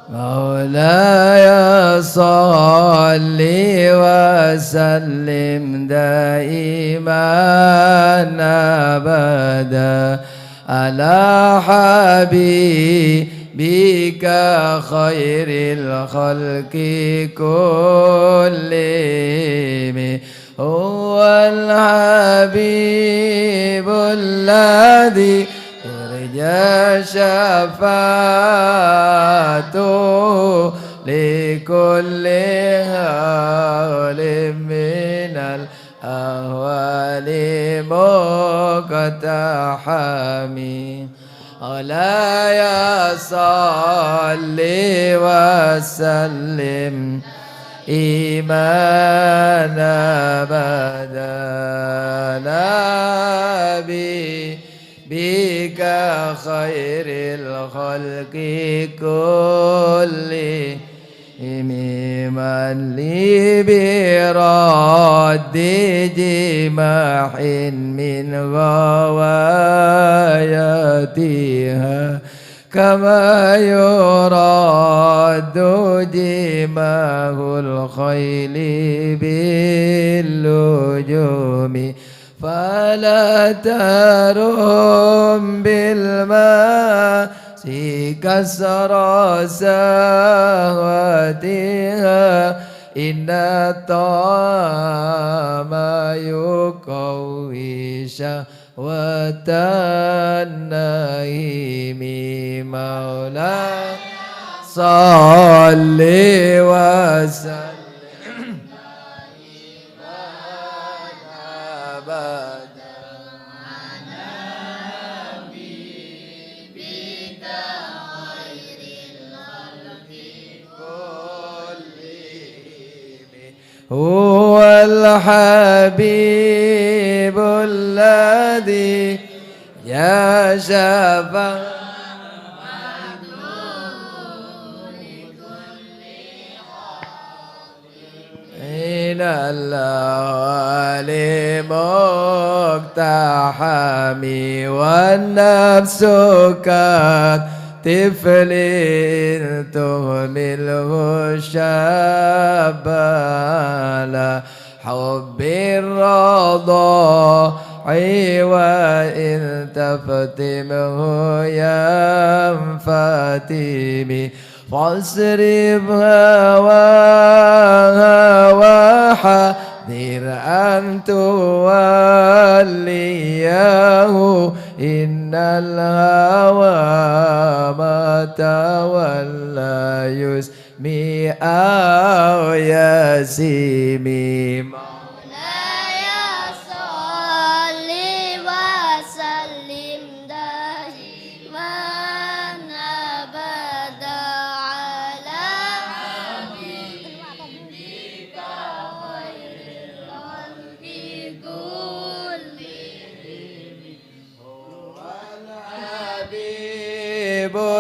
مولاي صل وسلم دائما أبدا على حبيبك خير الخلق كلهم هو الحبيب الذي يرجى شفاعته لكل هول من الأهوال مقتحم مولاي صل وسلم إيمان أبدا نبي بك خير الخلق كلهم من لي برد جماح من غواياتها كما يراد جماه الخيل باللجوم فلا ترم بالماء كسر سهوتها إن الطعام يقوي شهوة النعيم مولاي صل وسلم هو الحبيب الذي يا شفاعة إن الأهوال مقتحم والنفس كطفل تهمله الشاب على حب الرضاع وإن تفتمه ينفتم فاصرف هواها وحذر أن توليه إن الهوى ما تولى يسمي أو يسمي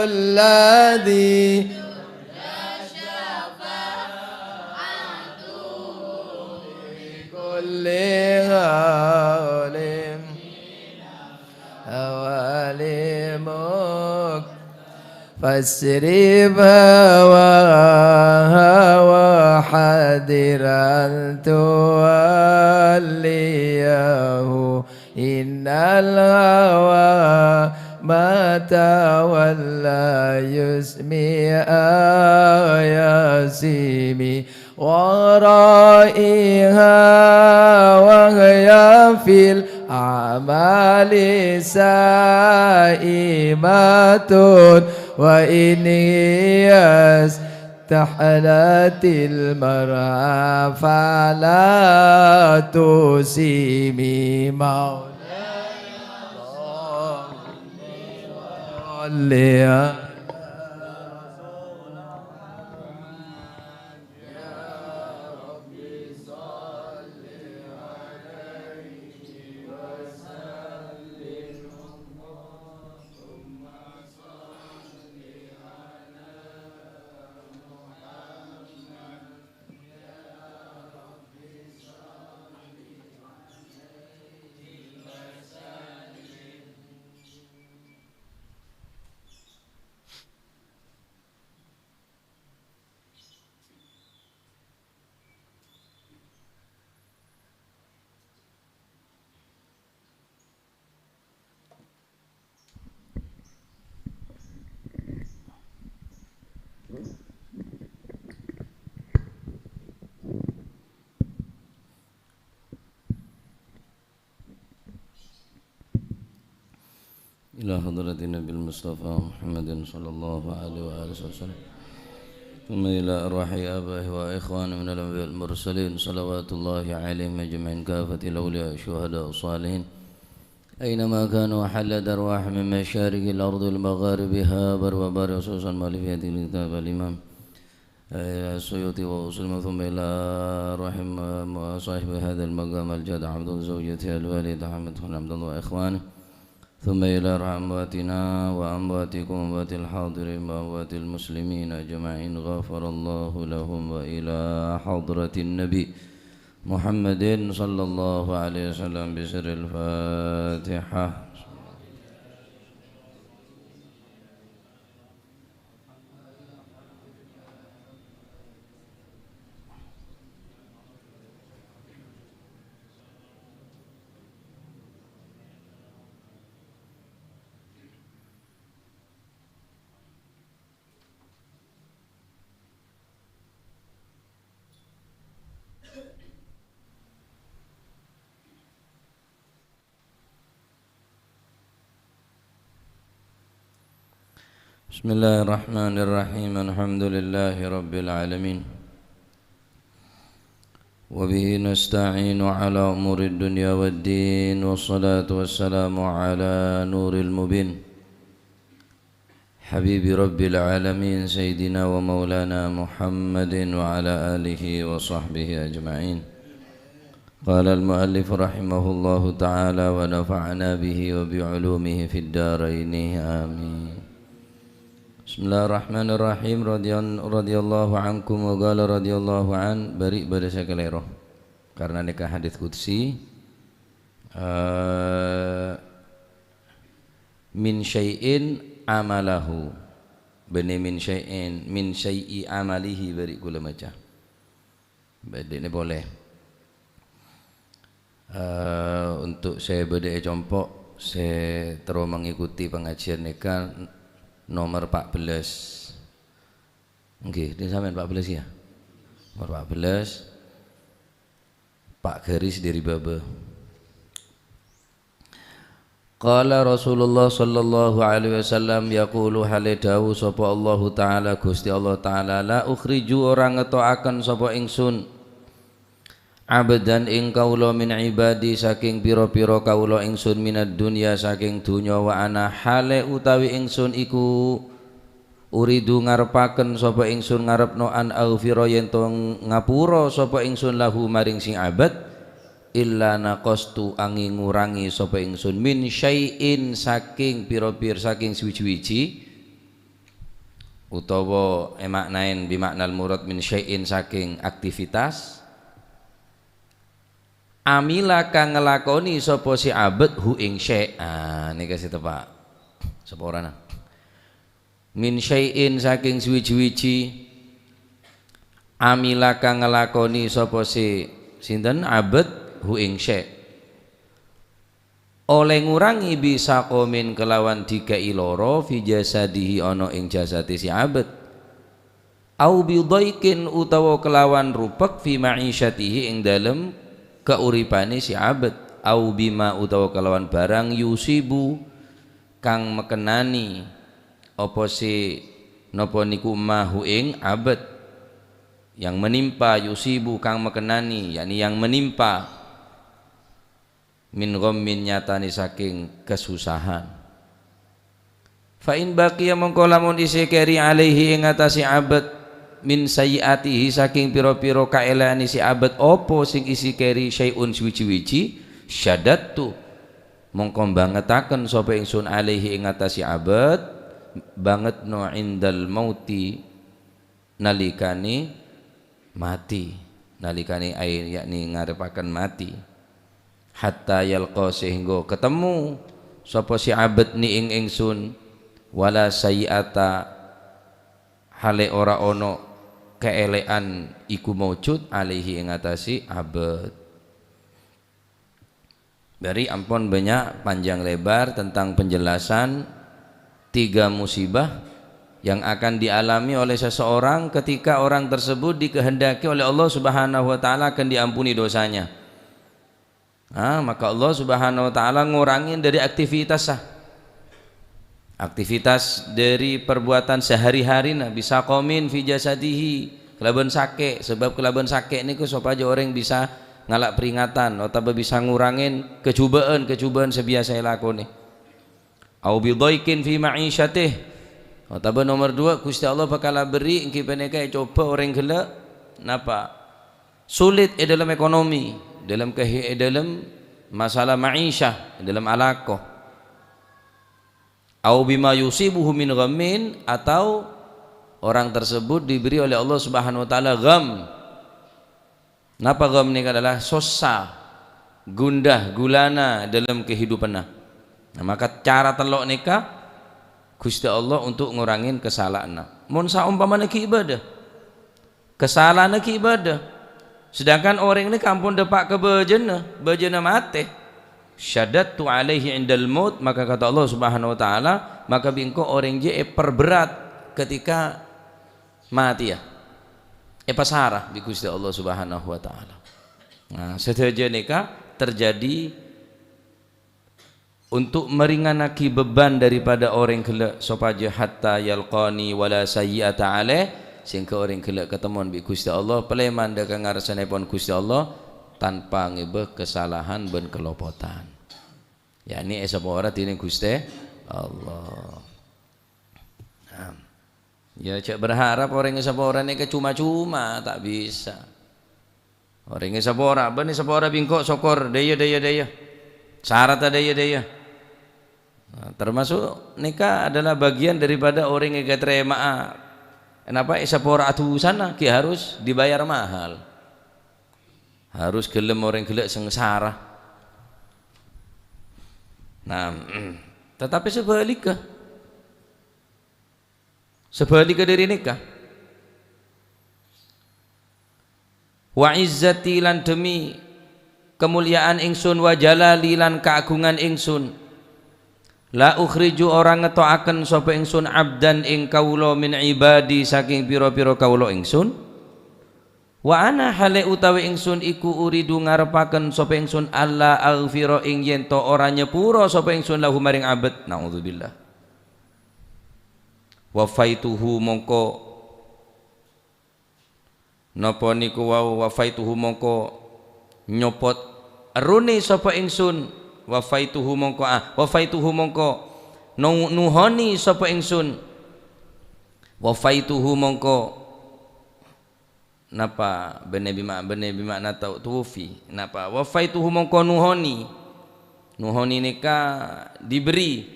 الذي لكل هوال فاسرب هواها وحذر أن توليه إن الهوى ما تولى يسمي ياسمي ورائها وهي في الأعمال سائمة وإن استحلت المرأة فلا تسيمي مولاي صل إلى حضرة النبي المصطفى محمد صلى الله عليه وآله وسلم ثم إلى أرواح آبائه وإخوانه من الأنبياء المرسلين صلوات الله عليهم أجمعين كافة الأولياء الشهداء الصالحين أينما كانوا حلت أرواح من مشارق الأرض ومغاربها بر وبر خصوصا مؤلفية الكتاب الإمام السيوطي وأسلم ثم إلى رحم صاحب هذا المقام الجاد عبد زوجته الوالد حمد بن عبد الله وإخوانه ثم إلى أمواتنا وأمواتكم وأموات الحاضرين وأموات المسلمين أجمعين غفر الله لهم وإلى حضرة النبي محمد صلى الله عليه وسلم بسر الفاتحة. بسم الله الرحمن الرحيم الحمد لله رب العالمين وبه نستعين على أمور الدنيا والدين والصلاة والسلام على نور المبين حبيب رب العالمين سيدنا ومولانا محمد وعلى آله وصحبه أجمعين. قال المؤلف رحمه الله تعالى ونفعنا به وبعلومه في الدارين آمين. Bismillahirrahmanirrahim. Radhiyallahu ankum wa qala radhiyallahu an bari pada sakalero karena nikah hadits qudsi min syai'in amalahu bani min syai'in min syai'i amalihi bari kula maca badene boleh untuk saya berdaya compok saya terus mengikuti pengajian nikah nomor 14. Nggih, ini sampean 14 ya. Nomor 14. Pak Garis dari Baba. Qala Rasulullah sallallahu alaihi wasallam yaqulu halidawu sapa Allah taala Gusti Allah taala la ukhriju orang ngetoaken sapa ingsun abdan ing kaula min ibadi saking pira-pira kaula ingsun minad dunya saking dunya wa ana hale utawi ingsun iku uridu ngarepaken sapa ingsun ngarepno an aghfira yen to ngapura sapa ingsun lahu maring sing abad illa naqastu angin ngurangi sapa ingsun min syai'in saking pira-pira saking suwi-wiji utawa maknain bimaknal murad min syai'in saking aktivitas amila kang ngelakoni sapa si abad hu ing syai'. Niki kasih tepak sapa orana min syai'in saking suwi-wiji amila kang ngelakoni sapa si sinten abad hu ing syai' oleh ngurangi bisa komen kelawan dikai loro fi jasadihi ana ing jasate si abad au bidaikin utawa kelawan rupek fi ma'isyatihi ing dalem keuripane si abad au bima utawa kelawan barang yusibu kang mekenani apa si napa niku mahu ing abad yang menimpa yusibu kang mekenani yakni yang menimpa min ghammin nyatani saking kesusahan fa in baqiya mongko lamun isih keri alaihi ing atase abad min sayyiatihi saking pira-pira kaelani si abad opo sing isi keri syai'un suwi-wiji syadattu mongko bangetaken sapa ingsun alaihi ing atase abad bangetno indal mauti nalikane mati nalikane yakni ngarepaken mati hatta yalqa sehingga ketemu sapa si abad ni ing ingsun wala sayyiata hale ora ono keelean iku maujud alaihi ing atasi abad. Bari ampun banyak panjang lebar tentang penjelasan 3 musibah yang akan dialami oleh seseorang ketika orang tersebut dikehendaki oleh Allah Subhanahu wa taala akan diampuni dosanya. Maka Allah Subhanahu wa taala ngurangin dari aktivitas aktivitas dari perbuatan sehari-hari nah bisa komin fi jasadihi kelaban sake sebab kelaban sake niku supaya orang bisa ngalak peringatan atau bisa ngurangin kecubaan sebiasa lakoni au bidaikin fi ma'isyatih atau nomor 2 Gusti Allah bakal beri engki peneka coba orang gelak napa sulit dalam ekonomi dalam dalam masalah ma'isyah dalam alakoh au bima yusibuhu min ghammin atau orang tersebut diberi oleh Allah Subhanahu wa taala gham. Napa gham ini adalah susah, gundah, gulana dalam kehidupan. Nah, maka cara telok nikah Gusti Allah untuk ngurangin kesalahan. Mun saumpamana ki ibadah. Kesalahan ki ibadah. Sedangkan orang ini kampung depak ke bejana mate. Syaddatu alaihi indal maut maka kata Allah Subhanahu wa taala maka bingko orang je perberat ketika mati ya pasarah bi Gusti Allah Subhanahu wa taala. Nah setelah nikah terjadi untuk meringanaki beban daripada orang kelak supaya hatta yalqani wala sayyi'ata alaih sehingga orang kelak ketemuan bi Gusti Allah peleman dagang ngarsanipun Gusti Allah tanpa ngibah kesalahan ben kelopotan. Ya ini sapa ora dene Gusti Allah. Nah, ya cek berharap orang sapa ora nek cuma-cuma tak bisa. Orang sapa ora ben sapa ora bingkok sokor daya. Syarat daya. Nah, termasuk nikah adalah bagian daripada orang yang terima. Kenapa sapa ora atuh sana ki harus dibayar mahal. Harus gelem orang gelek sengsara. Nah, tetapi sebaliknya dari nikah wa izzati lan demi kemuliaan ingsun wa jalali lan keagungan ingsun la ukhriju orang ngetoaken sapa ingsun abdan ing kawula min ibadi saking pira-pira kawula ingsun wa ana hale utawi ingsun iku uridu ngarepaken sapa ingsun alla aghfira ing yen to ora nyepuro sapa ingsun lahu maring abad naudzubillah wa faituhu mongko napa niku wau wa faituhu mongko nyopot rune sapa ingsun wa faituhu mongko nuhoni sapa ingsun wa faituhu mongko napa bene bima nata tufi napa wafaituhu mongko nuhoni nikah diberi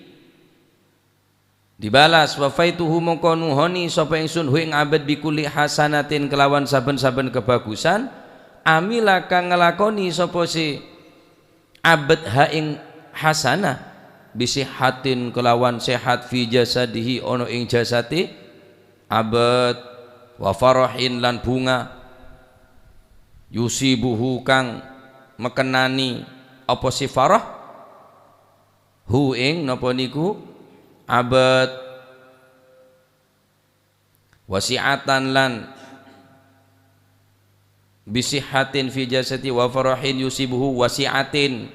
dibalas wafaituhu mongko nuhoni sapa ingsun hu ing abad bikuli hasanatin kelawan saben-saben kebagusan amila kang nglakoni sapa si abad ha ing hasanah bisihatin kelawan sehat fi jasadihi ono ing jasati abad wa farahin lan bunga yusibuhu kang mekenani apa si farah hu ing napa niku abad wasiatan lan bisihatin fi jasati wa farahin yusibuhu wasiatin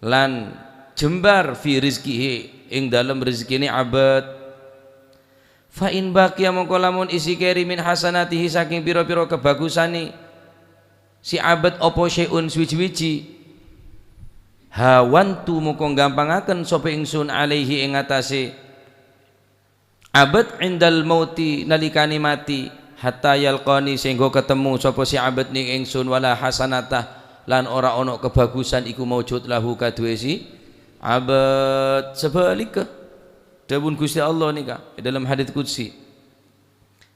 lan jembar fi rizkihi ing dalam rezekine abad fa in baqiya mongko lamun isi keri min hasanatihi saking pira-pira kebagusane si abad apa syai'un suwi-wiji hawantu mongko gampangaken sapa ingsun alaihi ing atase abad indal mauti nalikane mati hatta yalqani sehingga ketemu sapa si abad ning ingsun wala hasanatah lan ora ana kebagusan iku maujud lahu kaduwe si abad sebaliknya dawuh Gusti Allah nika dalam hadits qudsi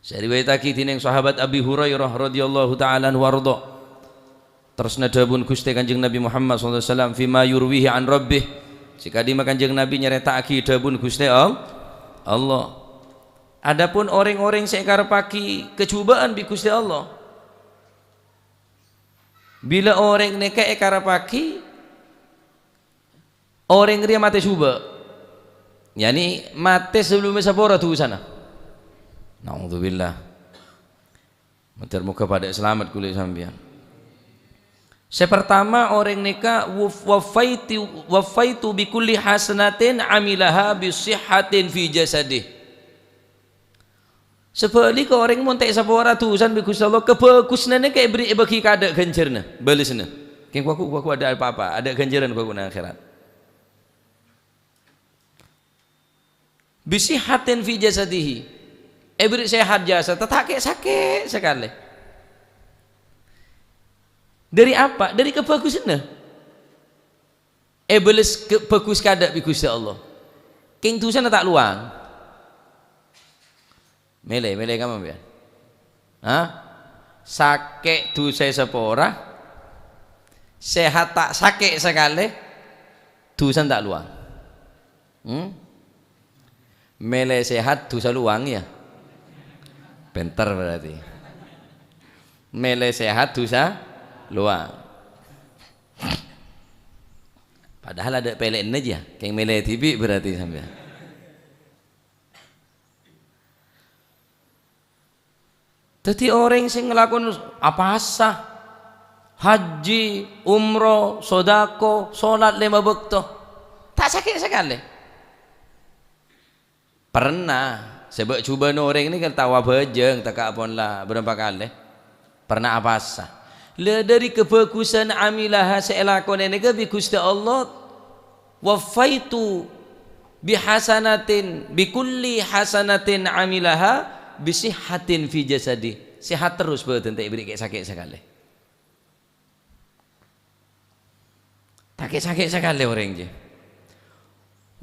sariwayatake dening sahabat Abi Hurairah radhiyallahu taala anhu warda terusna dawuh Gusti Kanjeng Nabi Muhammad sallallahu alaihi wasallam fima yurwihi an rabbih sikadi Kanjeng Nabi nyeretake dawuh Gusti Allah adapun orang-orang sing karepaki kecubaan bi Gusti Allah bila orang nek karepaki orang ria mate coba yani mati sebelumnya sapora tuh sana. Naudzubillah. Mudah-mudahan pada selamat kulit sampean. Sepertama orang nikah wafaitu bikulli hasanatin amilaha bisihhatin fi jasadih. Sebalik orang montek sapora tusan bi Gusti Allah kebagusnane kayak beri bagi kada ganjarna balesna. Keng aku ada apa-apa, ada ganjaran aku nang akhirat. Bisihhatin fi jasadihi. Beri sehat jasa, tetake sakit sekali. Dari apa? Dari kebagusannya. Beles bagus kada bi Gusti Allah. Keng tusan tak luang. Mele kamu biar. Sakit dosa sepora, sehat tak sakit sekali, dosa tak luang. Mele sehat dosa luang ya. Bentar berarti. Mele sehat dosa luang. Padahal ada pelek aja, kayak mele TV berarti sampai. Jadi orang sing ngelakon apa sah haji, umroh, sodako, sholat 5 waktu tak sakit sekali. Pernah sebab coba orang ini kan tawa bejeng tak apon lah berapa kali. Pernah apa sah. Dari kebagusan amilah seelakon ini ke Gusti Allah wafaitu bihasanatin bikulli hasanatin amilaha bisihhatin fi jasadi. Sehat terus betul tak beri kayak sakit sekali. Tak sakit sekali orang je.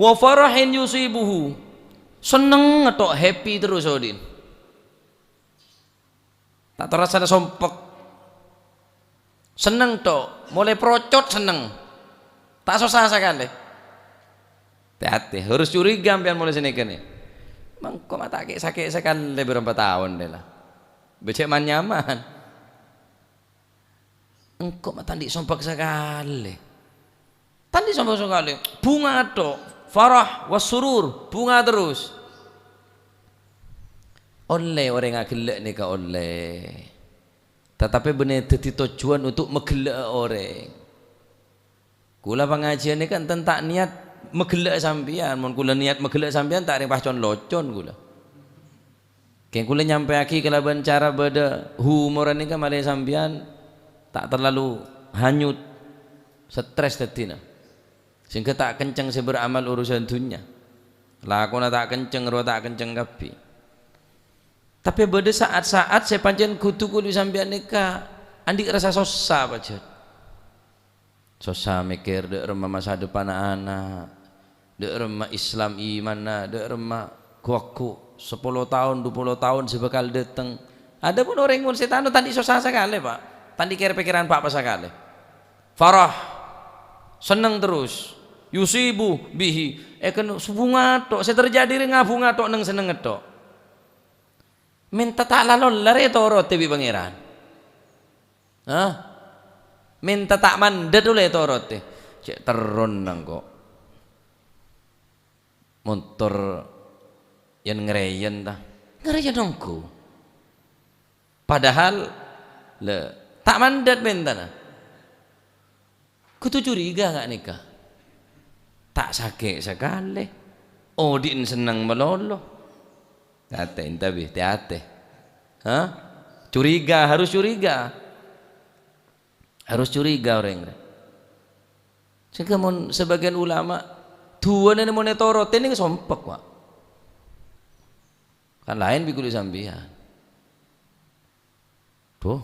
Wa farahin yusibuhu. Seneng atau happy terus odin. Tak terasa ada sompek. Seneng tok, mulai procot seneng. Tak susah sekali. Hati-hati, harus curiga sampean mulai sini kene. Mangko mata sakit sekali berapa tahun deh lah. Becek man nyaman. Engkau mata tandi sompek sekali. Tandi sompek sekali. Bunga tok, farah wasurur, bunga terus. Oleh orang yang gelak ni ka oleh. Tetapi benar teti tujuan untuk megelak orang. Kula pengajian ni kan tentang niat megelak sampean. Mun kula niat megelak sampean tak ring pacon locon kula. Keng kula nyampe aki kelaban cara beda humor ni kan male sampean tak terlalu hanyut stres tetina. Sehingga tak kenceng seberamal urusan dunia. Lakona tak kenceng, roh tak kenceng kapi. Tapi pada saat-saat saya pancen kutu kudu sampean nikah, andik rasa susah pancen. Susah mikir dek remah masa depan anak, dek remah Islam iman, dek remah kuaku 10 tahun 20 tahun sebekal datang. Ada pun orang yang setan tadi susah sekali pak, tadi kira pikiran pak apa sekali. Farah, seneng terus, yusibu bihi, kan bunga tok, saya terjadi dengan bunga tok neng seneng tok. Minta tak lalu lari toro tebi pangeran. Minta tak mandat dulu toro te. Cek terun nang kok. Motor yang ngereyen dah. Ngereyen nongku. Padahal le tak mandat minta nah. Kutu curiga gak nikah. Tak sakit sekali. Odin senang melolo. Hati-hati. Curiga, harus curiga. Harus curiga orang. Sehingga sebagian ulama dua ini monetoro ini sompek pak. Kan lain bikuli sambian. Tuh,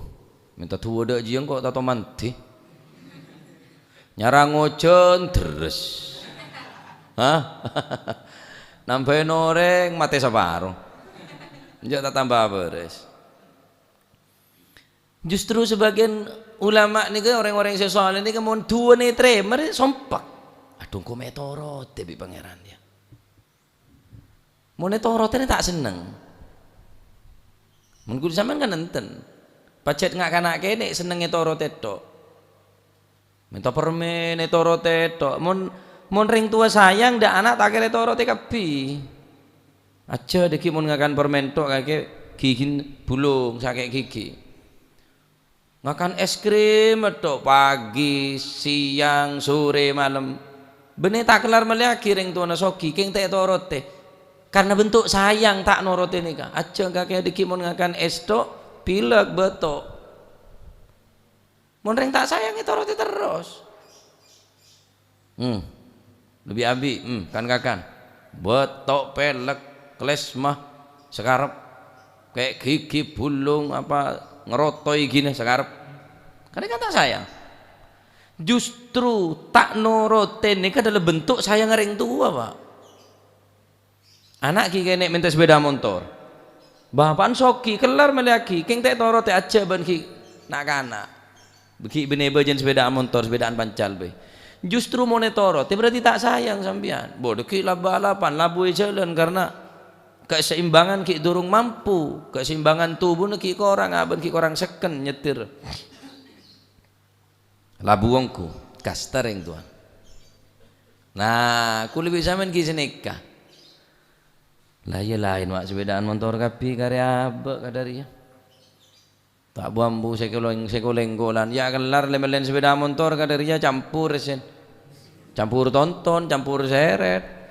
minta dua dak jiang kok tato manti. Nyarang ojen terus. Nambahin orang mati separuh. Jangan tambah beres. Justru sebagian ulama ni ke orang-orang yang soal ni ke mon dua ni tremer sompak. Aduh kau metorot tapi pangeran dia. Mon metorot ni tak seneng. Mun kudu sampean kan nenten. Pacet ngak kanak kene seneng metorot itu. Minta permen metorot itu. Mon ring tua sayang dak anak tak kira metorot kapi. Aja deki mun ngakan permen tok kake gigi bulung sakit gigi. Makan es krim tok pagi, siang, sore, malam. Bene tak kelar meliaki ring tuana soki, king tak torote. Karena bentuk sayang tak norote nika. Aja kakek dikimon ngakan es tok, pilek betok. Mon ring tak sayang itu roti terus. Lebih abi, kan kakan. Betok pelek, klesmah, sekarep, kayak gigi bulung apa. Ngerotoi gini sekarang karena kan tak sayang, justru tak noroten ini adalah bentuk sayang ring tua pak. Anak ki kene minta sepeda motor bapak soki kelar meliaki king tak norote aja ban ki nak kana beki bene bajan sepeda motor sepedaan pancal be justru monetoro berarti tak sayang sampean bodoh ki balapan labu jalan karena keseimbangan ki durung mampu, keseimbangan tubuh ki korang aben ki korang seken nyetir. Labu wongku kaster yang tuan. Nah, ku lebih sampean ki senikah. Lah ya lain wak sepedaan motor kapi karya abek kadarinya. Tak bambu sekoleng golan. Ya kelar lemelen sepeda motor kadarinya campur sen. Campur tonton, campur seret.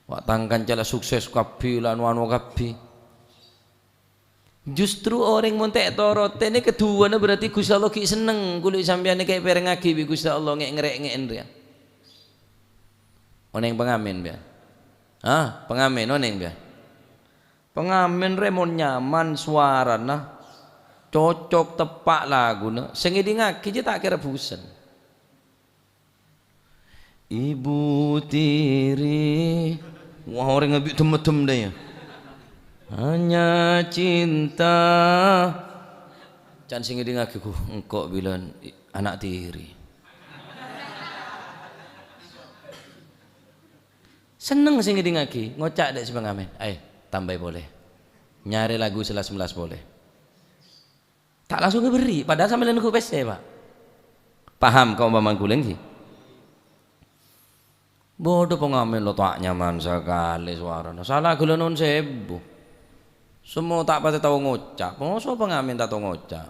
Wak tangkan cala sukses kapi lan wano kapi. Justru orang montek torote ini kedua na berarti Gusti Allah ki seneng kulit sampeyan kayak perengaki bi Gusti Allah ngerek-ngereken dia. Oneng pengamen biar. Pengamen oneng biar. Pengamen remon nyaman suara nah cocok tepak lagu nah sengidi ngaki je tak kira bosan. Ibu tiri wah orang ngebik tem-tem dah ya. Hanya cinta can sing ngiding aku engkau bilang anak tiri. Seneng sing ngiding aki ngocak dek si pengamen. Tambah boleh. Nyari lagu 11 boleh. Tak langsung beri padahal sambil nunggu PC pak. Paham kau mamang kuleng ki? Bodoh pengamen lo tak nyaman sekali suaranya. Salah gula non sebu. Semua tak pasti tahu ngocak. Pengoso pengamen tak tahu ngocak.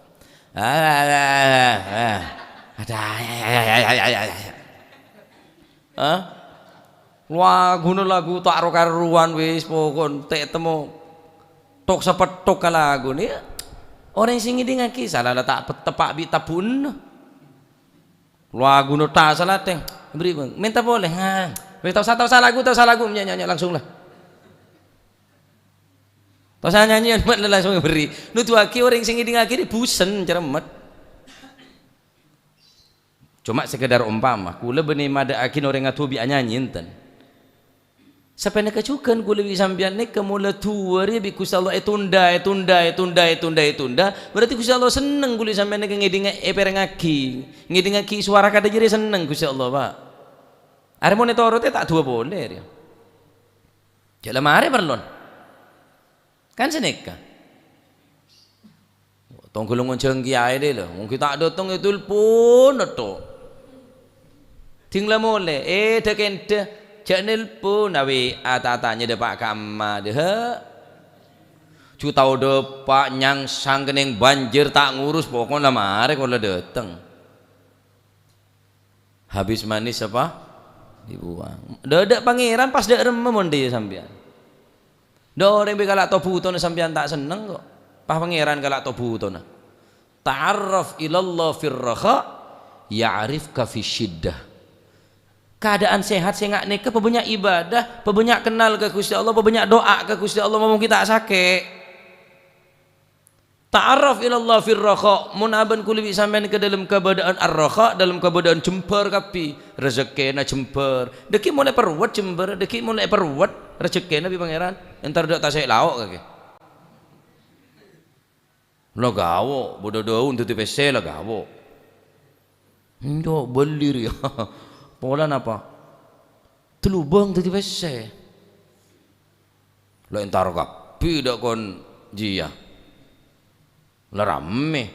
Lagu tak rokaruan wis pokon tek temu tok sepetok lagu ni. Orang sing ngiding aki salah tak tepak bi tabun. Lagu no tak salah teng. Beri bang, minta boleh. Tahu salah lagu nyanyi langsung lah. Tahu saya nyanyi langsung beri. Nutu aki orang sing ngiding aki ni busen ceremet. Cuma sekedar umpama, kula benih mada akin orang ngatu bi nyanyi enten. Sampai nak kecukan kula bi sambian ni kemula tua dia bi Gusti Allah tunda. Berarti Gusti Allah seneng kula sambian ni ngiding pereng aki suara kada jadi seneng Gusti Allah pak. Are monitor te tak dua boleh dia. Jala mare perlon. Kan seneka. Tong kulungan cengki ae de lah. Mungkin tak datang itu pun atau. Tinggal mole. Dekente channel pun nawi atatanya de pak kamma de. Cu tau de pak nyang sang keneng banjir tak ngurus pokoknya mare kalau datang. Habis manis apa? Dibuang. Dadak pangeran pas dak rememon dia sampean. Doreng be kalak tobuton sampean tak seneng kok. Pas pangeran kalak tobuton. Ta'arraf ilallah firraha ya'rifka fi syiddah. Keadaan sehat sengak neka pebanyak ibadah, pebanyak kenal ke Gusti Allah, pebanyak doa ke Gusti Allah ngomong kita sakit. Ta'arraf ilallah firraha mun aban kuli sampean ke dalam keadaan ar-raha dalam keadaan jember kapi rezekina jember deki mulai perwat jember deki mulai perwat rezekina bi pangeran entar dak tasik lauk kake lo gawo bodo daun tutu pese lo gawo ndo belir ya pola apa telubang tutu pese lo entar kapi dak kon jia larame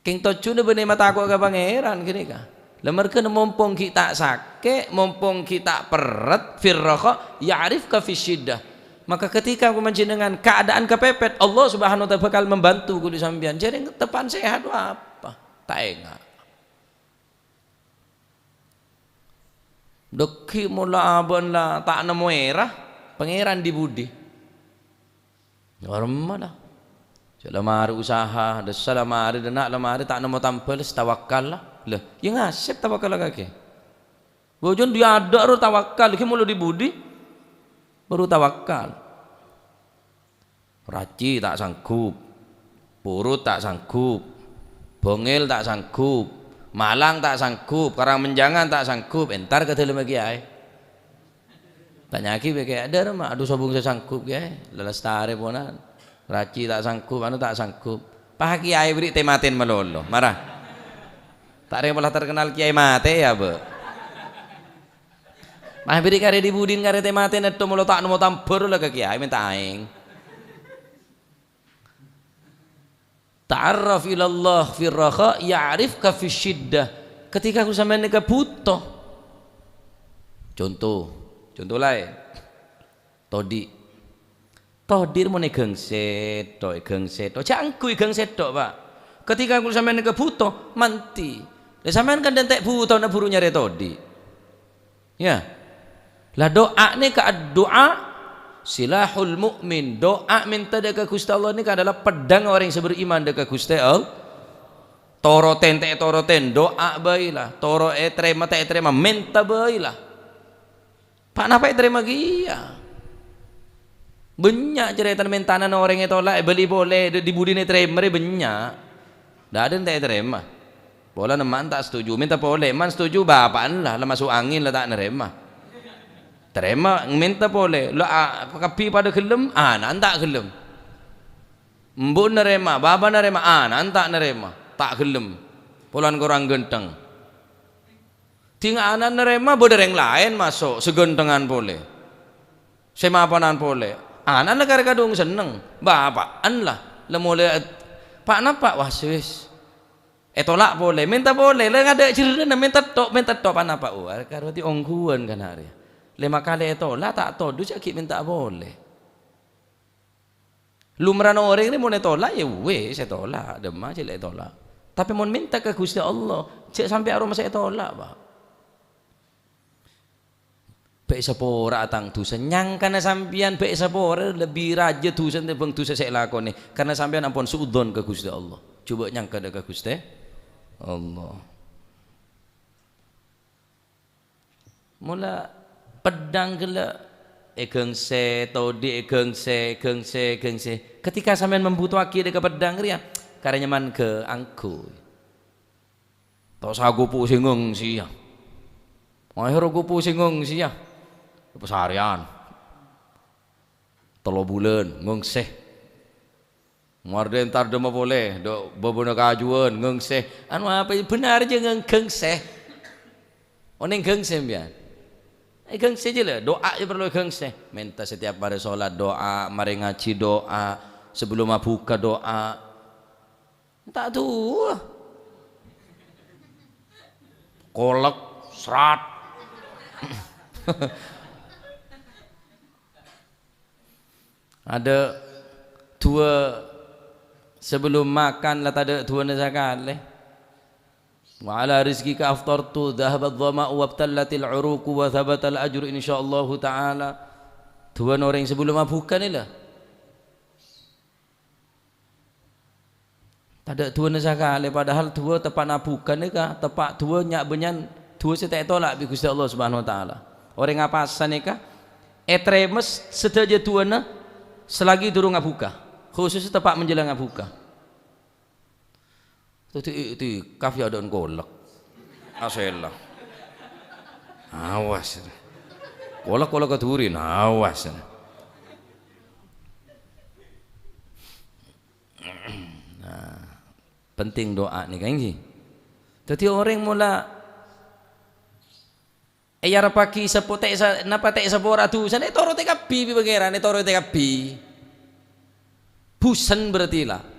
king tocune bene mata aku ke pangeran gini ka lemerkeun mumpung kita sakit mumpung kita peret firraha ya'rifka fi syiddah Maka ketika aku dengan keadaan kepepet, Allah Subhanahu wa taala bakal membantu kudu sampean. Jadi tepan sehat apa? Tak enggak. Deki mula abon lah tak nemu era pangeran di budi. Normal lah. Selamari usaha, selamari denak lamari tak nemu tampil tawakal lah. Lah, yang ngasih tawakal kaki. Bojon dia ada ro tawakal, ki mulu di budi baru tawakal. Raci tak sanggup, purut tak sanggup, bongel tak sanggup, malang tak sanggup, karang menjangan tak sanggup, entar ke dalam lagi ay. Tanya lagi kayak ada mah, aduh sobung saya sanggup ya, lelas tare ponan, raci tak sanggup, anu tak sanggup, pah kiai beri tematin melolo, marah, tak ada yang malah terkenal kiai mate ya be. Mah beri kare dibudin kare tematin itu mulu tak nemu tampur lah ke kiai minta aing. Ta'arraf ilallah fi raha ya'rifka fi syiddah. Ketika aku sampeyan nek butuh. Contoh lain. Todi. Todir mau negang setok. Cangku gang setok, Pak. Ketika aku sampeyan nek butuh, manti. Lah sampeyan kan dentek butuh na buru nyare todi. Ya. Lah doa ni ka doa silahul mukmin, doa minta dekat Gusti Allah ini adalah pedang orang yang beriman dekat Gusti Allah. Toro ten doa baiklah, toro terima minta baiklah. Pak napa terima gia? Banyak cerita mentanan orang itu lah beli boleh di budi ni terima banyak. Dah ada tak terima. Bola neman tak setuju, minta boleh, man setuju bapaan lah masuk angin lah tak nerima. Terima minta boleh lah kapi pada gelem tak gelem mbok nerima baba nerima tak nerima tak gelem polan kurang genteng tinggal anak nerima bodereng lain masuk segentengan boleh semapanan boleh anak negara kadung seneng bapaan lah lemole pak napa wah wis tolak boleh minta boleh lah ada cerita minta tok pak napa karo ti ongguan kan hari 5 kali tolak tak todu cakap minta boleh. Lumrah orang ni mau tolak ya weh saya tolak, demam cek tolak. Tapi mau minta ke Gusti Allah, cek sampai aroma saya tolak, Pak. Baik sepora atang dosa nyangkana sampean baik sepora lebih raja dosa tebang dosa saya lakoni karena sampean ampun suudon ke Gusti Allah. Coba nyangka ke Gusti Allah. Mula pedang gela gengse todi gengse ketika sampean membutuhkan dekat pedang ria karena nyaman ke angku tok sagu pusing sia akhir aku pusing sia pesarian 3 bulan ngungseh marden tar dema boleh dok bebona kajuan ngungseh anu apa benar je ngungseh oning ngungseh biar gengse je lah, doa je perlu gengse. Minta setiap hari sholat doa, mari ngaji doa, sebelum buka doa. Tak tu. Kolak, serat. Ada 2 sebelum makan lah tak ada 2 nazakat leh. Wa ala rizqika aftartu dhahabat dhama'u wabtallatil uruqu wa thabatal ajru insyaallah taala. 2 orang sebelum buka ni lah. Tak ada 2 nazakat padahal 2 tepat buka ni kah tepat 2 nyak benyan 2 saya tak tolak bi Gusti Allah Subhanahu wa taala. Orang ngapasan ni kah etremes sedaja 2 na selagi durung buka. Khusus tepat menjelang buka. Itu kafi ada kolak aselah awas kolak keturin awas nah penting doa nih kan sih jadi orang mula ayar pagi sepotek napa tek sepora tu sana toro tekapi pangeran toro tekapi busan berarti lah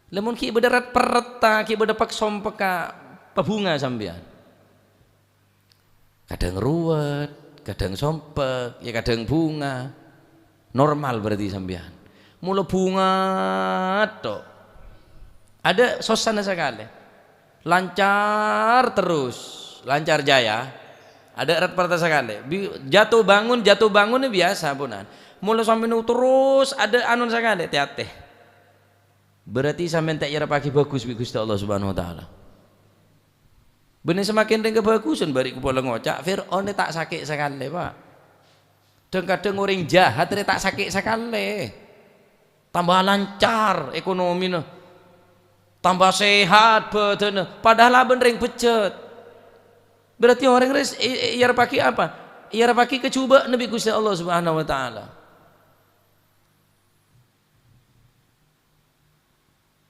lemun ki bedarat pereta ki bedapak sompeka pebunga sampean kadang ruwet kadang sompek ya kadang bunga normal berarti sampean. Mula bunga tok. Ada suasana sekali. Lancar terus, lancar jaya. Ada erat parta sekali. Jatuh bangun ini biasa punan. Mula sampai terus ada anun sekali hati-hati. Berarti sampean tak kira pagi bagus bi Gusti Allah Subhanahu wa taala. Bener semakin ring kebagusan bari kepala ngocak Fir'aun tak sakit sekali, Pak. Dan kadang orang jahat tak sakit sekali. Tambah lancar ekonomi no. Tambah sehat badan. Padahal bener ring becet. Berarti orang res iya pakai apa? Iya pakai kecuba Nabi Gusti Allah Subhanahu wa taala.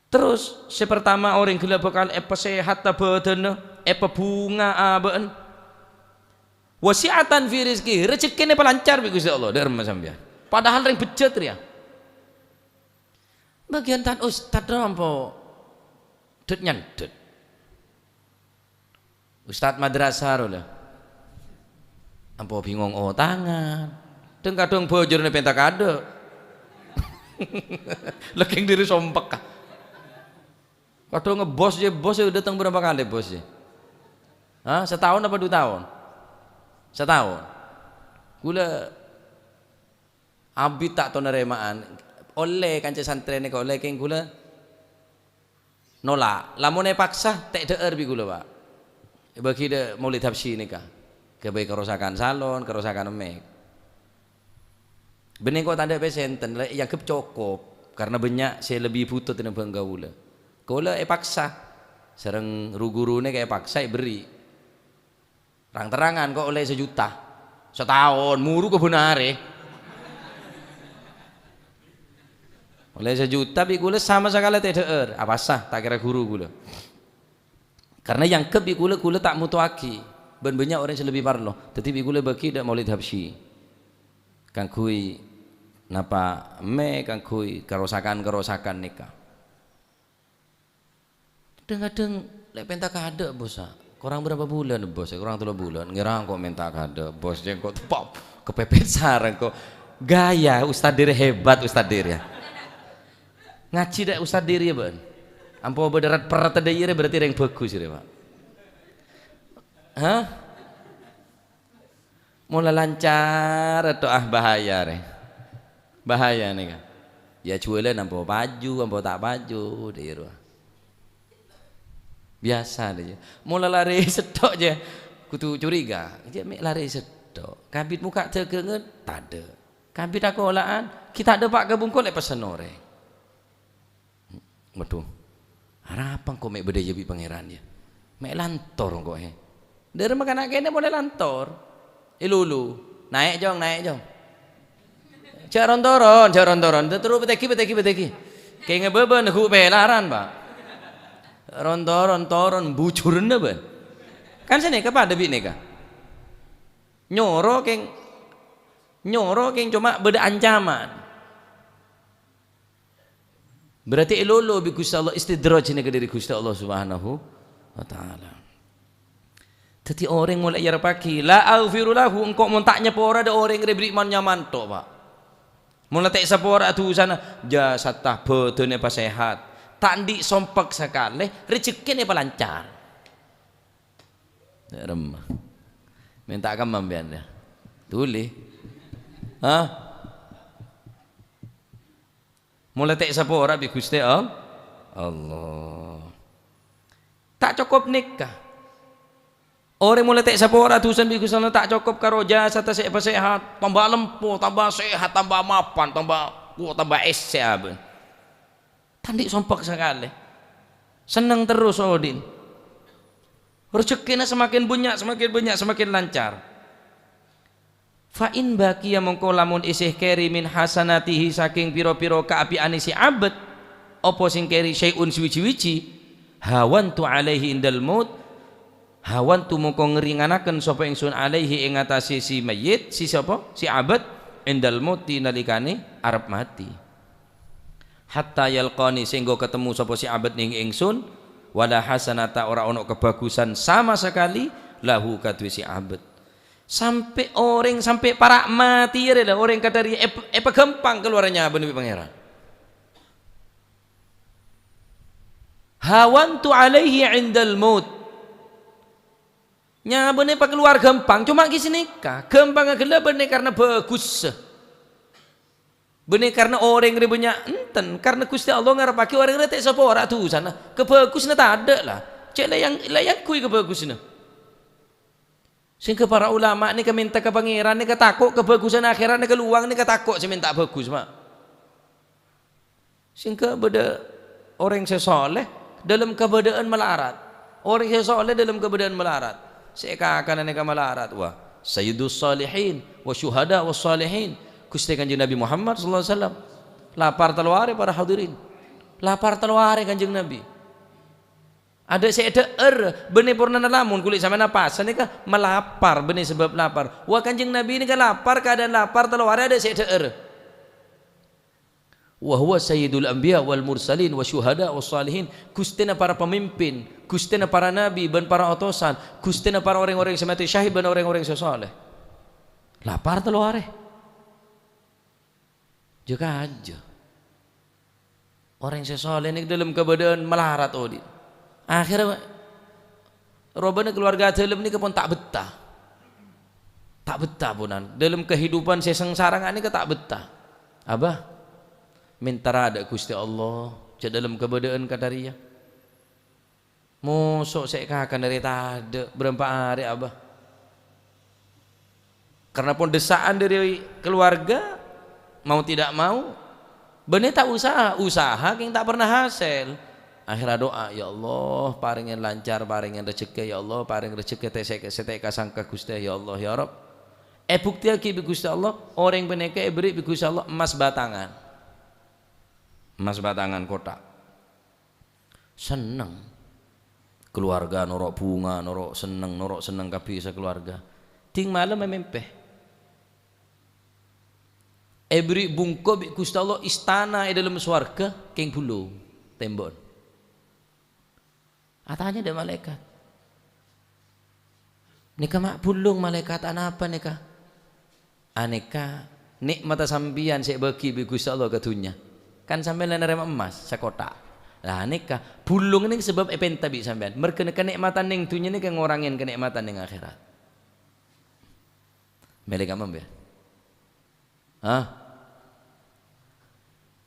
Terus sepertama orang gila bakal sehat badan, bunga aben. Wasiatan fi rizki, rezekine pelancar bi Gusti Allah dari sampean. Padahal ring becet ya. Bagian tan ustad nampo det nyandet. Ustad madrasah lho. Ampo bingung tangan. Deng kadung bojone pentak kado. Leking diri sompek. Kadung ngebos je bos udah datang berapa kali bos je? Hah? Setahun apa 2 tahun? Setahun. Gula abit tak tahu neremaan. Oleh kanca santrene kau oleh keng gula nolak. Lamune paksa tak deur bi gula Pak. Bagi de maulid habsyi nikah. Kebaik kerusakan salon, kerusakan emek. Bening kok tanda pesenten yang kep cukup karena banyak saya lebih butuh tinambang gaula. Gaula paksa. Sereng gurune kayak paksa beri. Terang-terangan kok oleh 1 juta. Setahun muru kebenare. Oleh 1 juta bi gula sama sekali tidak apa sah tak kira guru gula. Karena yang ke bi gula tak mutuaki. Ben banyak orang yang lebih parlo. Tapi bi gula bagi dak maulid habsyi. Kang kui napa me kang kui kerosakan nikah. Kadang-kadang lek pentak kada bos. Kurang berapa bulan bos? Kurang 3 bulan. Ngira kok minta kada bos jeng kok pop kepepet sareng kok. Gaya ustad diri hebat ustad diri ya. Ngaji dak ustad diri ya ban. Ampo bederat perat tadayire berarti yang bagus ya Pak. Hah? Mulai lancar atau bahaya re. Bahaya nih kan. Ya jualan ampo baju, ampo tak baju diri. Biasa deh. Mulai lari sedok je. Kutu curiga. Dia lari sedok. Kabit muka terkengen tak ada. Kabit aku olahan kita ada pak kebungkul le pesen orek. Waduh, harapan kok mek beda jadi pangeran ya, mek lantor kok dari makan akhirnya boleh lantor, lulu naik jong, jaron toron, terus beteki, kayak ngebeben aku pelaran Pak, rontoron bucurin deh kan sini kepada bini kah, nyoro keng cuma beda ancaman. Berarti elolo bi Gusti Allah istidraj ini ke diri Gusti Allah Subhanahu wa taala. Dadi orang mulai yara pagi la aghfiru lahu engkau montaknya pora ada orang yang beri iman nyaman tok Pak. Mulai tak sapora tu sana jasatah badane pas sehat. Tak ndik sompek sekali rezekine pelancar. Remah. Minta kan mambian ya. Tuli. Hah? Mulai tak sapora bi Gusti Allah. Tak cukup nikah. Orang mulai tak sapora tusan bi Gusti Allah tak cukup karo jasa ta sehat, tambah lempo, tambah sehat, tambah mapan, tambah sehat. Tandik sompek sekali. Senang terus Odin. Rezekinya semakin banyak, semakin lancar. Fa'in baqiya mongko lamun isih keri min hasanatihi saking piro-piro kaapiane si abad apa sing keri syai'un suwi-wiji hawantu alaihi indal maut hawantu mongko ngringanaken sapa ingsun alaihi ing atase si mayit si sapa si abad indal maut nalikane arep mati hatta yalqani sehingga ketemu sapa si abad ning ingsun wala hasanata ora ono kebagusan sama sekali lahu kadwi si abad Sampai orang sampai para mati ya lah orang kata dia apa gampang keluarnya benih pangeran. Hawantu alaihi indal maut. Nya benih pak keluar gampang cuma gisi nikah. Gampang agak benih karena bagus. Benih karena orang ribunya enten karena Gusti Allah ngarepake orang retek sapa ora tuh sana. Kebagusna tak ada lah. Cek layak kui kebagusna. Sehingga para ulama ni minta ke pangeran ni takut kebagusan akhirat ni keluang ni takut saya minta bagus mak. Sehingga beda orang sesoleh dalam keadaan melarat. Orang sesoleh dalam keadaan melarat. Seakan ni melarat wah. Sayyidus salihin wa syuhada was salihin. Gusti Kanjeng Nabi Muhammad sallallahu alaihi wasallam. Lapar telware para hadirin. Lapar telware Kanjeng Nabi. Ada benih purna lamun kulit sama napas ini kah melapar benih sebab lapar. Wah Kanjeng Nabi ini kan lapar keadaan lapar telur ada wa huwa sayyidul anbiya wal mursalin wa syuhada was salihin. Gustina para pemimpin, gustina para nabi dan para utusan, gustina para orang-orang yang mati syahid dan orang-orang yang soleh. Lapar telur juga aja. Orang yang soleh ini dalam keadaan melarat odin. Akhirnya robana keluarga dalam ni pun tak betah punan dalam kehidupan saya sengsara ni tak betah abah minta rada Gusti Allah cak dalam keadaan kadaria mosok saya akan dari tade berapa hari abah karena pun desaan dari keluarga mau tidak mau benih tak usaha yang tak pernah hasil. Akhirnya doa, ya Allah paringin lancar, paringin rezeki, ya Allah paring rezeki seteka sangka Gusti ya Allah ya Rabb. Bukti lagi bi Gusti Allah, orang beneke beri bi Gusti Allah emas batangan kotak. Seneng keluarga norok bunga, norok seneng kabeh keluarga. Ting malam memempeh. Beri bungko bi Gusti Allah istana dalam swarga keng bulu tembok. Atanya ada malaikat. Nika mak bulung malaikat apa nika? Aneka nikmat sambian saya bagi bi Gusti Allah ke dunya. Kan sampean nerima emas sekotak. Lah nika bulung ini sebab epenta bi sampean. Merga kenikmatan ning dunya ni ngurangin kenikmatan ning akhirat. Malaikat mambe.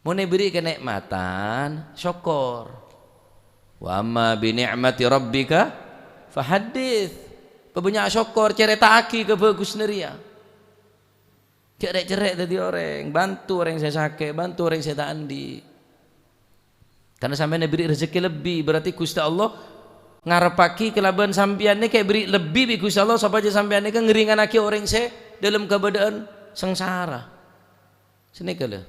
Mau beri kenikmatan syukur. Wa amma bi ni'mati rabbika fahaddits. Pebanyak syukur cerita aki ke bagus neria. Cerek tadi orang, bantu orang saya sakit, bantu orang saya tak andi. Karena sampai beri rezeki lebih, berarti Gusti Allah ngarepaki kelaban sampean ni kayak beri lebih bi Gusti Allah supaya sampean ni kan ngeringanake orang saya dalam keadaan sengsara. Sini kala.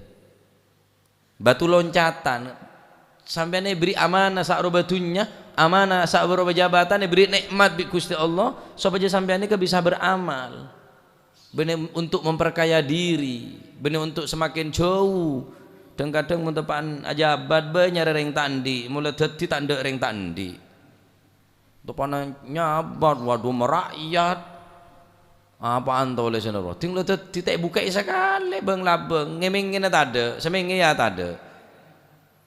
Batu loncatan sampai ni beri amanah sak roba dunya, amanah sak roba jabatan, beri nikmat bi Gusti Allah supaya sampai ni bisa beramal. Benih untuk memperkaya diri, benih untuk semakin jauh. Dan kadang mentepan ajabat banyak reng tandi, mulai dadi tanda reng tandi. Depan nyabat waduh merakyat. Apaan tu oleh senero? Tinggal titik buka sekali bang labeng, ngemengin tak ada, semengin ya tak ada.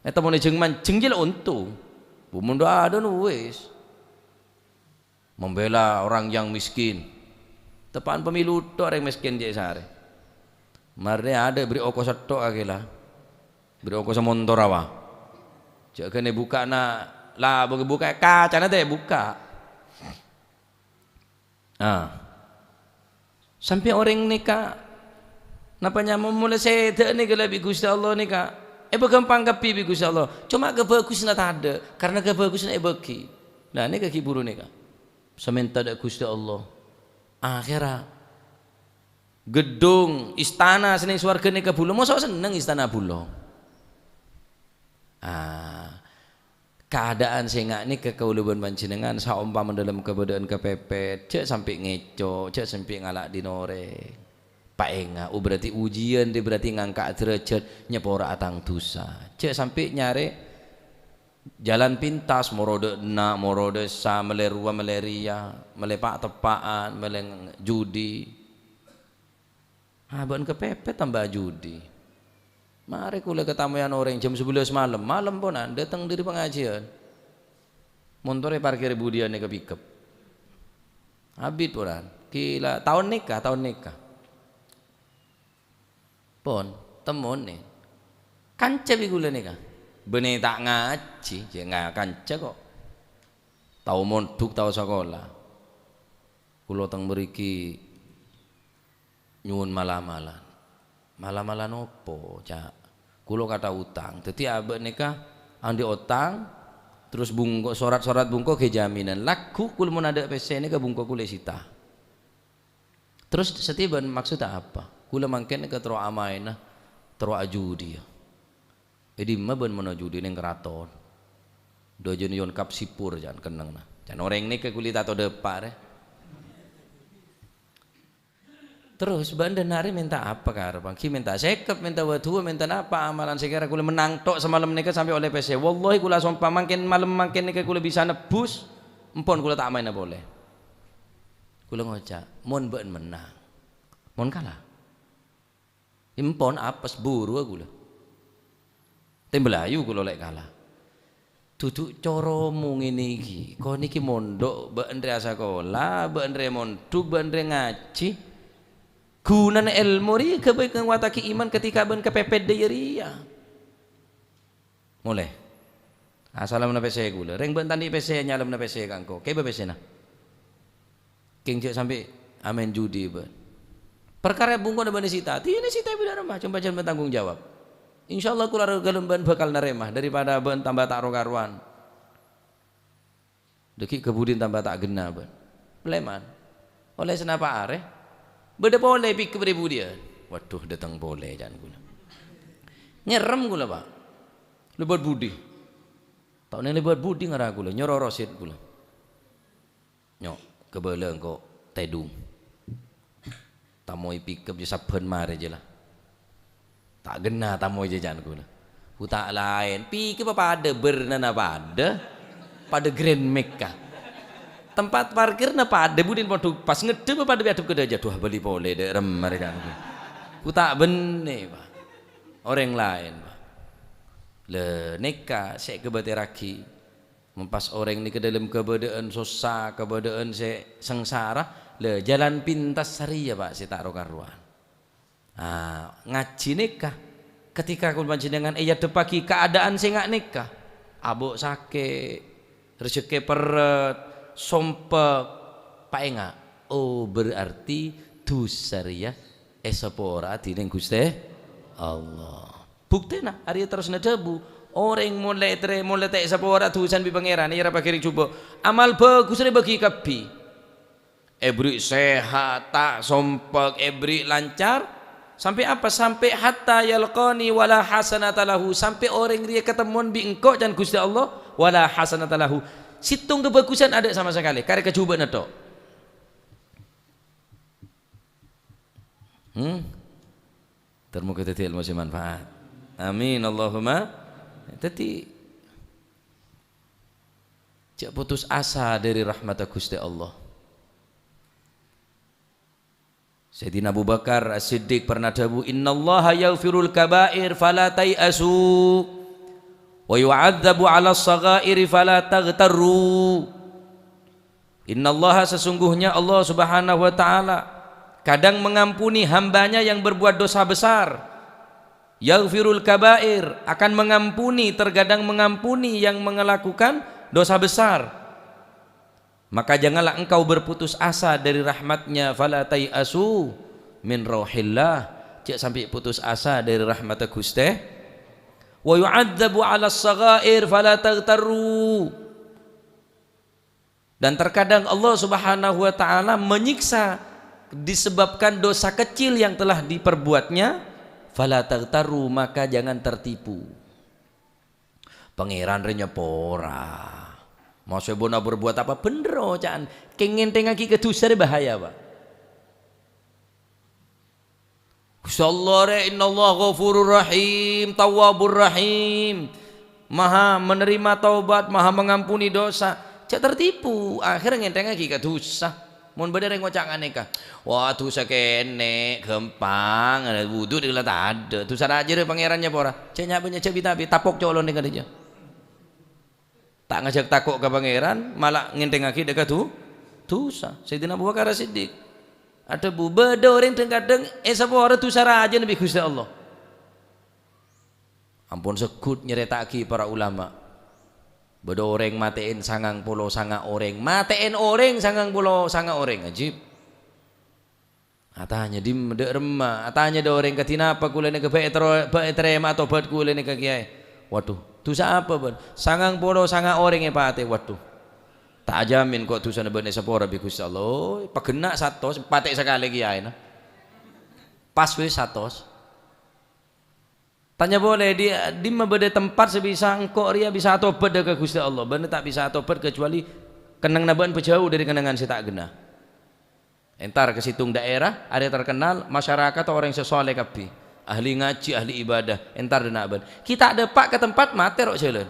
Eta mau jengman jengjil untung, bumun doa ada nuwes. Membela orang yang miskin, tepan pemilu tu orang miskin je sare. Marne ada beri oko setok agila, beri oko semontor awa. Jangan ni buka na lah, buka kaca na deh buka. Sampai orang nikah, napanya memulai sedek ni kalau bi Gusti Allah nikah. Gampang kapi bi Gusti Allah. Cuma kebagusan tak ada, karena kebagusan bagi. Nah ni kaki buru ni kah. Seminta dak Gusti Allah. Akhirat gedung istana seneng swarga ni ke bulong. Mosok seneng istana bulong. Keadaan sehingga ni kekauluban panjenengan saumpama dalam keadaan kepepet, cek sampai ngeco, cek sampai ngalak dinore. Pak Enga, berarti ujian dia berarti ngangkat derajat nyepora atang dosa. Cek sampai nyare jalan pintas morode na morode sa melerua meleria melepak tepaan meleng judi abang kepepet tambah judi mari kula ketamuan orang jam 11 malam ponan datang dari pengajian montore parkir budian ke pickup habis ponan kila tahun nikah pon temon nih kanca bigula nikah benih tak ngaji je nggak kanca kok tahu monduk tahu sekolah kulo teng beriki nyun malam-malam opo cak kulo kata utang teti abek nikah andi otang terus bungko sorat bungko ke jaminan laku kulo mau nada PC ini ke bungko kulo sita terus setiban maksudnya apa kulo mangken ke tero amaina tero ajudi ya jadi maben menuju di neng keraton dojen yon kap sipur jangan kenang nah jangan orang ini ke kulit atau depar terus bandan hari minta apa karepang ki minta sekep minta wadhu minta apa amalan sekira kula menang tok semalam nikah sampai oleh PC wallahi kula sumpah mangken malam mangken nikah kula bisa nebus empon kula tak main boleh kula ngocak mon ben menang mon kalah empon apes buru kula tembelayu kula lek kalah duduk coromu ngene iki kok niki mondok mbak Andre sekolah mbak Andre mondok mbak Andre ngaji gunan ilmu ri kebaikan wataki iman ketika ben kepepet deyeria mulai assalamu PC kula reng ben tandi PC nyalam na PC kangko ke PC na king cek sampai amen judi ben perkara bungko na sita tini sita bidara mah coba jangan bertanggung jawab insyaallah kula galemban bakal naremah daripada ben tambah tak rokaruan deki kebudin tambah tak gena ben leman oleh senapa are beda boleh pikir beribudian waduh datang boleh jangan gula nyerem gula pak lebat budi tahun ini lebat budi ngarah gula nyororosit gula nyok kebeleng kok tedung tamoi pikir bisa saben mare je lah tak gena tamu jajan ku tak lain pikir apa ada bernana pada Grand Mecca tempat parkir na pada budin pondok pas ngedep pada biadep ke aja tuh beli boleh dek rem mereka ku tak benih pak orang lain pak le neka saya kebateraki mempas orang ini ke dalam kebedaan susah kebedaan saya sengsara le jalan pintas sari ya pak saya tak rokaruan ngaji nikah ketika aku panjenengan iya depaki keadaan saya nggak nikah abok sakit rezeki peret sompek pak enggak oh berarti dusar ya esapora dineng Gusti Allah bukti nah hari terus nadebu orang mulai tak esapora tusan bi pangeran iya apa kiri coba amal bagus bagi kapi ebri sehat tak sompek ebri lancar sampai apa sampai hatta yalqani wala hasanata lahu sampai orang dia ketemuan bi engkau dan Gusti Allah wala hasanata lahu situng kebagusan ada sama sekali karena kecobaan itu termuka tadi ilmu manfaat amin Allahumma tadi jak putus asa dari rahmat Gusti Allah. Sayyidina Abu Bakar As-Siddiq pernah dawu innallaha yaghfirul kaba'ir fala tai'asu wa yu'adzabu 'ala as-saghairi fala taghtarru innallaha sesungguhnya Allah Subhanahu wa taala kadang mengampuni hambanya yang berbuat dosa besar yaghfirul kaba'ir akan mengampuni terkadang mengampuni yang melakukan dosa besar maka janganlah engkau berputus asa dari rahmatnya fala tai'asu min rauhillah cek sampai putus asa dari rahmat Gusti wa yu'adzabu 'ala as-saghair fala taghtarru dan terkadang Allah Subhanahu wa taala menyiksa disebabkan dosa kecil yang telah diperbuatnya fala taghtarru maka jangan tertipu pangeran renyepora mau sebona berbuat apa bener jangan kengen tengaki kedusar bahaya pak Gusti Allah innallaha ghafurur rahim tawwabur rahim maha menerima taubat, maha mengampuni dosa. Cak tertipu, akhirnya ngenteng lagi ke dosa. Mun bener ngocak aneka. Wah dosa kene gampang, ada wudu di tak ada. Dosa aja deh pangerannya pora. Cak nyapanya cak bitapi tapok colon dengan dia. Tak ngajak takok ke pangeran, malah ngenteng lagi dekat dosa. Sayyidina Abu Bakar Siddiq. Ada beda orang kadang sapa ora dosa aja Nabi Gusti Allah. Ampun sekut nyeretaki para ulama. Beda orang matein 99 orang, matein orang 99 orang, ajib. Atanya di mede remah, atanya ada orang katina apa kulene ke baetrema atau bat kulene ke kiai. Waduh, dosa apa ban? 99 orang yang pate, waduh. Tak jamin kok dosa nebane sepora bi Gusti Allah. Pagena 100 patek sekali kiai nah. Pas wis 100. Tanya boleh di mabede tempat sebisa engkau ria bisa tobat ke Gusti Allah. Bener tak bisa tobat kecuali kenang naban berjauh dari kenangan saya tak gena. Entar ke situng daerah ada terkenal masyarakat orang sesoleh kapi, ahli ngaji, ahli ibadah. Entar dena ban. Kita ada pak ke tempat mater kok jalan.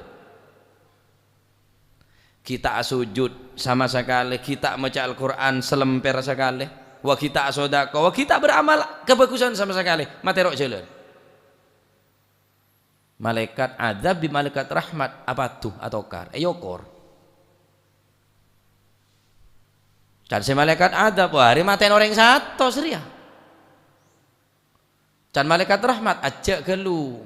Kita sujud sama sekali, kita baca Al-Quran selemper sekali. Wa kita sedekah, wa kita beramal kebagusan sama sekali. Mater kok jalan. Malaikat azab di malaikat rahmat apa tuh atau kar eyokor can si malaikat azab hari maten orang satu seria can malaikat rahmat ajak gelu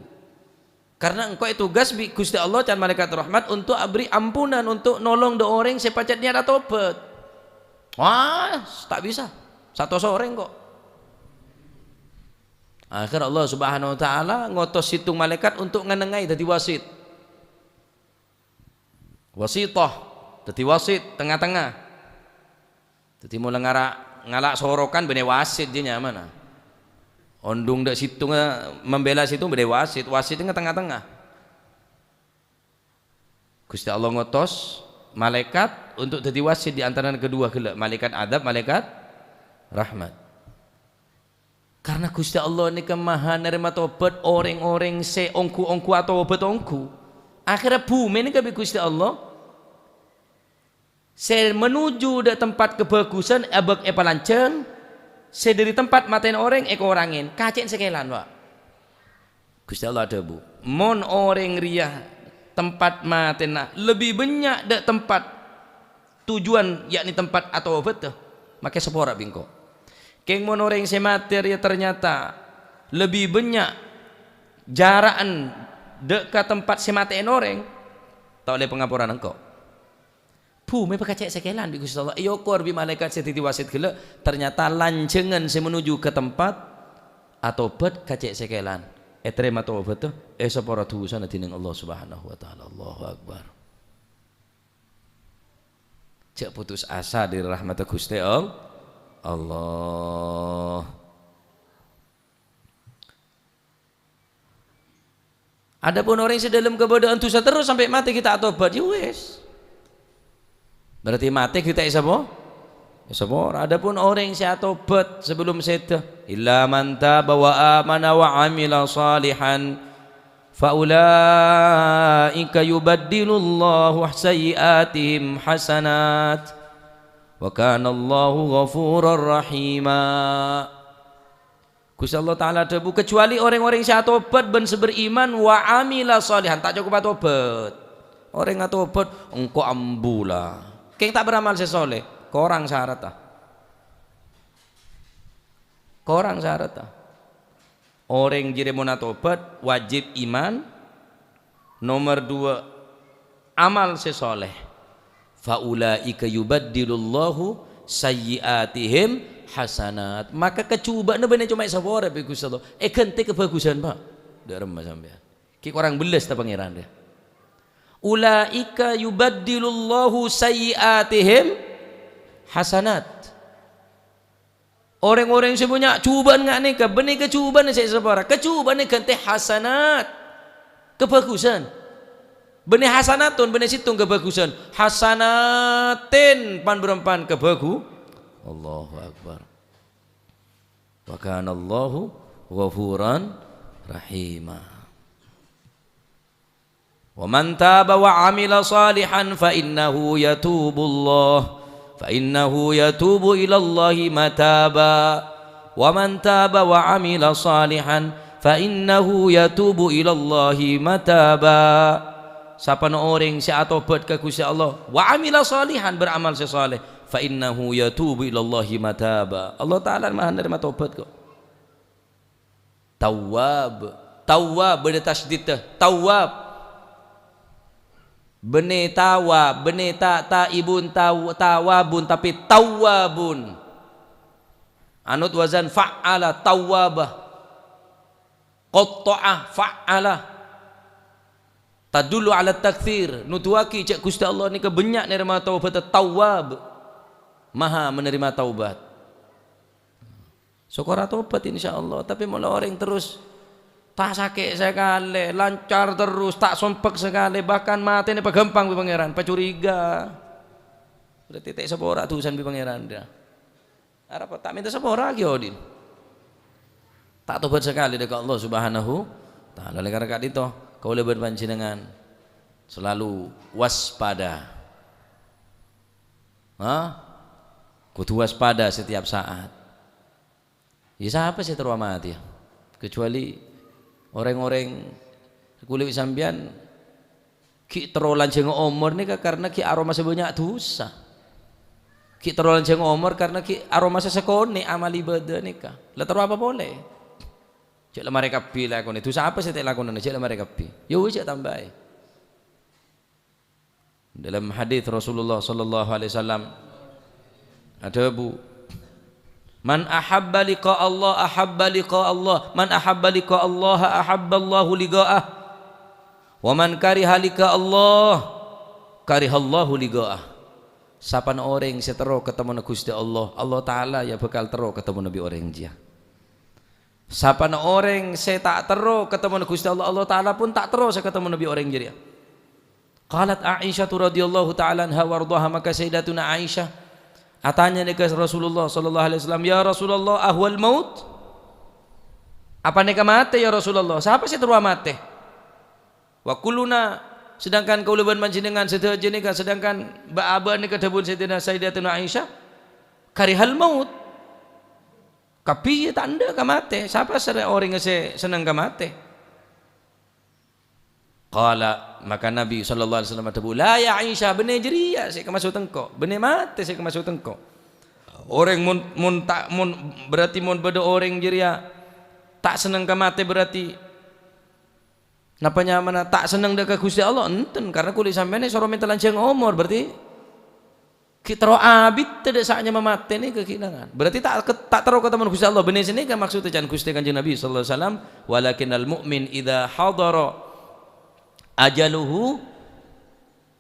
karena engkau itu tugas bi Gusti Allah can malaikat rahmat untuk beri ampunan untuk nolong do orang sepacatnya ada tobat. Wah tak bisa satu orang kok. Akhir Allah Subhanahu wa taala ngotos situng malaikat untuk ngenengai dadi wasit. Wasitah dadi wasit tengah-tengah. Dadi mulai ngalak sorokan bene wasit dia nyaman. Ondung dak situng membela situng bene wasit, wasitnya tengah-tengah. Gusti Allah ngotos malaikat untuk dadi wasit di antara kedua gelak, malaikat adab, malaikat rahmat. Karena Gusti Allah ini kemaha nerima tobat orang-orang se ongku atau obat ongku. Akhirnya bumi ini kabeh Gusti Allah se menuju ke tempat kebagusan abek epalanceng se dari tempat matain orang orangin kacen sekelan Pak. Gusti Allah ada bu. Mon orang ria tempat matena lebih banyak de tempat tujuan yakni tempat atau obat tuh. Make sepora bingko. Keng monoreng semater ya ternyata lebih banyak jaraan dekat tempat sematen orang tak oleh pengapuran engkau. Bumi pakai cek sekelan di Gusti Allah. Iyo kor bi malaikat setiti wasit gila ternyata lancengan se menuju ke tempat atau bet kacek sekelan. Terima taubat tuh sepora dosa nadining Allah Subhanahu wa taala. Allahu akbar. Cek putus asa dari rahmat Gusti Allah. Adapun orang yang dalam kebodohan dosa terus sampai mati kita tobat ya wes. Berarti mati kita isapa? Isapa? Adapun orang yang tobat sebelum seda illa man taba wa amana wa amila salihan faulaika yubaddilullahu sayyiatihim hasanat wa kana Allahu ghafurar rahima. Gusti Allah taala debu kecuali orang-orang yang tobat ben seberiman wa amila salihan tak cukup tobat. Orang yang tobat engkau ambula. Keng tak beramal sesoleh, korang syarat ah. Korang syarat ah. Orang jire mau tobat wajib iman. Nomor 2 amal sesoleh. Faulaika yubaddilullahu sayyiatihim hasanat. Maka kecubaan bener cuma sabore be Gusti Allah. Kente kebagusan Pak. Dak remah sampean. Ki orang beles ta pangeran dia. Ulaika yubaddilullahu sayyiatihim hasanat. Orang-orang yang punya cubaan ngak nika bener kecubaan saya sabara. Kecubaan kente hasanat. Kebagusan. Benih hasanatun benih situng kebagusan hasanatin pan berempan kebagu Allahu akbar wa kana Allahu ghafuran rahima Wa man taba wa amila salihan fa innahu yatubu ilallahi mataba. Wa man taba wa amila salihan fa innahu yatubu ilallahi mataba. Siapa orang si atobat ke Gusti Allah wa amila salihan, beramal sesaleh, fa innahu yatubu ilallahi mataba. Allah taala Maha nerima taubat kok. Tawwab benda tasydid tawwab. Bene tawa, bene taibun, tawabun, tapi tawabun. Anut wazan fa'ala, tawabah. Qatta'ah, fa'ala. Tadulu ala takthir. Nutuaki cek Gusti Allah ni kebenyak nerima taubat, tawab. Maha menerima taubat. Syukur taubat insyaallah, tapi malah orang terus tak sakit sekali, lancar terus, tak sompek sekali, bahkan mati ini pegempang bi pangeran, pecuriga. Berarti tak sepora tulisan bi pangeran dia. Arab tak minta sepora lagi odin. Tak tobat sekali dekat Allah Subhanahu taala. Oleh karena itu, kau lebih berpanjenengan selalu waspada. Kudu waspada setiap saat. Ya siapa sih terwamati ya? Kecuali orang-orang kulit sambian ki terolan jeng umur nih karena ki aroma sebanyak dosa. Ki terolan jeng umur karena ki aroma sesekone amal ibadah nikah. Lah terus apa boleh? Cek lah mereka pilih aku nih. Dosa apa sih tak lakukan nih? Cek lah mereka pilih. Yo cek tambah. Dalam hadis Rasulullah sallallahu alaihi wasallam ada Man ahabba liqa Allah ahabba liqa Allah. Man ahabba liqa Allah ahabba Allahu liqa'ah. Wa man kariha liqa Allah karihallahu liqa'ah. Sapan orang setero ketemu Gusti Allah, Allah taala ya bakal tero ketemu nabi orang dia. Sapan orang saya tak tero ketemu Gusti Allah, Allah taala pun tak tero saya ketemu nabi orang dia. Qalat Aisyah radhiyallahu taala anha wardaha, maka sayyidatuna Aisyah atanya nih ke Rasulullah sallallahu alaihi wasallam, ya Rasulullah ahwal maut? Apa nih mate ya Rasulullah? Siapa sih terus mate? Wa kuluna, sedangkan kau leban panjenengan sedaja nih kan, sedangkan ba'aba nih kedabun sayyidatuna Aisyah karihal maut. Kapi tanda ka mate. Siapa orang yang senang ka mate? Qala, maka Nabi sallallahu alaihi wasallam berkata, la ya Aisyah, benar jeria saya kemasuk tengkok, benar mati saya kemasuk tengkok. Orang berarti mun beda orang jeria tak senang ke mati, berarti napanya mana tak senang dekat Gusti Allah enten, karena kulit sampean soro minta lanceng umur, berarti kita roh abid tidak saatnya memati nih kekilangan. Berarti tak taruh ketemu Gusti Allah. Benar sini kan maksudnya jangan Gusti kanjeng Nabi sallallahu alaihi wasallam, walakinnal mu'min idza hadara ajaluhu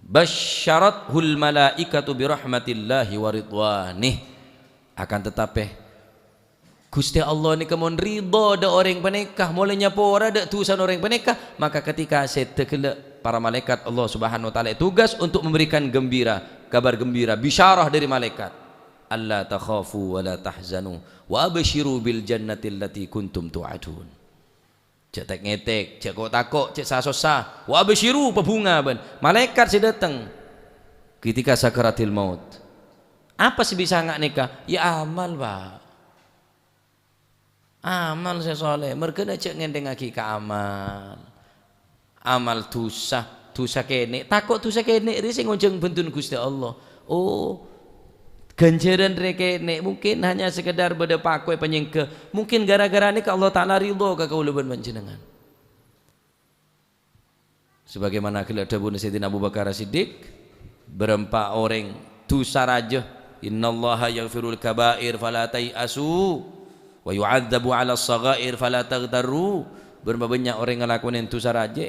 basyarathul malaikatu birahmatillahi wa ridwanih. Akan tetapi Gusti Allah ni kemun ridho da orang penikah, mulanya pora da tusan orang penikah, maka ketika setekele para malaikat Allah Subhanahu wa taala tugas untuk memberikan gembira, kabar gembira, bisyarah dari malaikat. Alla takhafu wa la tahzanu wa abshiru bil jannati allati kuntum tu'adun. Cek tak ngetek, cek kok takok, cek sasosah. Wa abshiru pebunga ban. Malaikat si datang ketika sakaratil maut. Apa sih bisa ngak nikah? Ya amal, Pak. Amal saya soleh. Mereka cek ngendeng lagi ke amal. Amal dosa kene. Takut dosa kene ini sing ngonjeng bentun Gusti Allah. Oh, ganjaran rekene mungkin hanya sekedar beda pakoi penyengke, mungkin gara-gara ini ke Allah Ta'ala ridho ke kauluban panjenengan. Sebagaimana kila dabun Sayyidina Abu Bakar Siddiq, berempat orang dosa raja, innallaha yaghfirul kabair fala tai'asu wa yu'adzabu 'ala as-saghair fala taghtaru. Berapa banyak orang ngelakuin dosa raja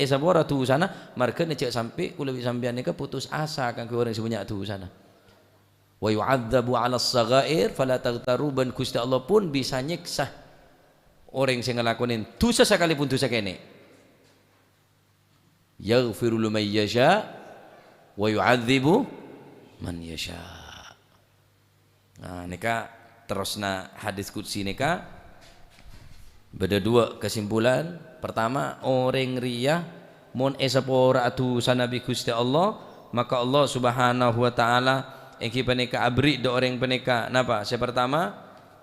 sabora tu sana marga cek sampai kula sampean nika putus asa kan ke orang sebanyak tu sana. Wa yu'adzabu 'ala as-saghair fala taghtaru, ban Gusti Allah pun bisa nyiksa orang sing ngelakonin dosa sekalipun dosa kene. Yaghfiru liman yasha wa yu'adzibu man yasha. Nah, nika terusna hadis qudsi nika beda dua kesimpulan. Pertama, orang riya mun esapora atusan nabi Gusti Allah, maka Allah Subhanahu wa taala engki paneka abri do orang paneka napa? Saya pertama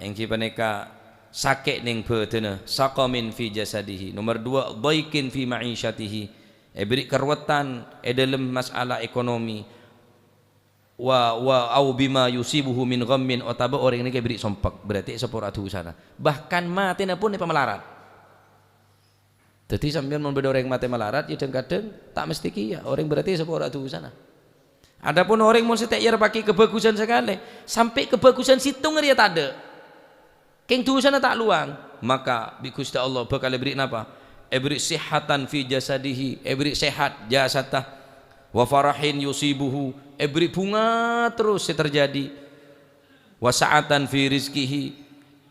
engki paneka sakit ning beuteuneuna, saqamin fi jasadihi. Nomor 2 dhaikin fi ma'isyatihi. Beri kerwetan dalam masalah ekonomi. Wa au bima yusibuhu min ghammin, otaba orang ini beri sompak, berarti sepora sana. Bahkan matena pun ni pemelarat. Jadi sampeyan mun beda orang mati melarat ya kadang tak mesti kia orang berarti sepora sana. Adapun orang mun setek ya pakai kebagusan sekali, sampai kebagusan situng dia tak ada. Keng sana tak luang, maka bi Gusti Allah bakal beri napa? Beri sihatan fi jasadihi, beri sehat jasatah. Wa farahin yusibuhu, beri bunga terus terjadi. Wa sa'atan fi rizkihi,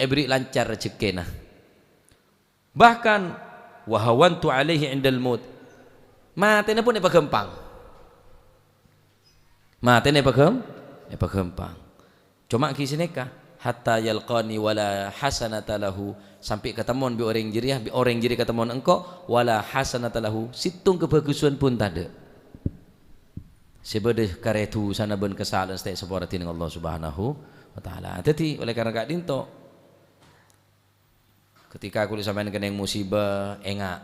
beri lancar rezekina. Bahkan wa hawantu alaihi indal maut, matene pun epagempang. Matene epagempang. Cuma kisineka hatta yalqani wala hasanata lahu, sampai ketemuan bi orang jiriah, bi orang jiri ketemuan engkau wala hasanata lahu, situng kebagusan pun tak ada. Sebeda karetu sana ben kesalahan setiap sepora tining Allah Subhanahu wa taala. Jadi oleh karena kak dinto ketika aku sampean kena musibah enggak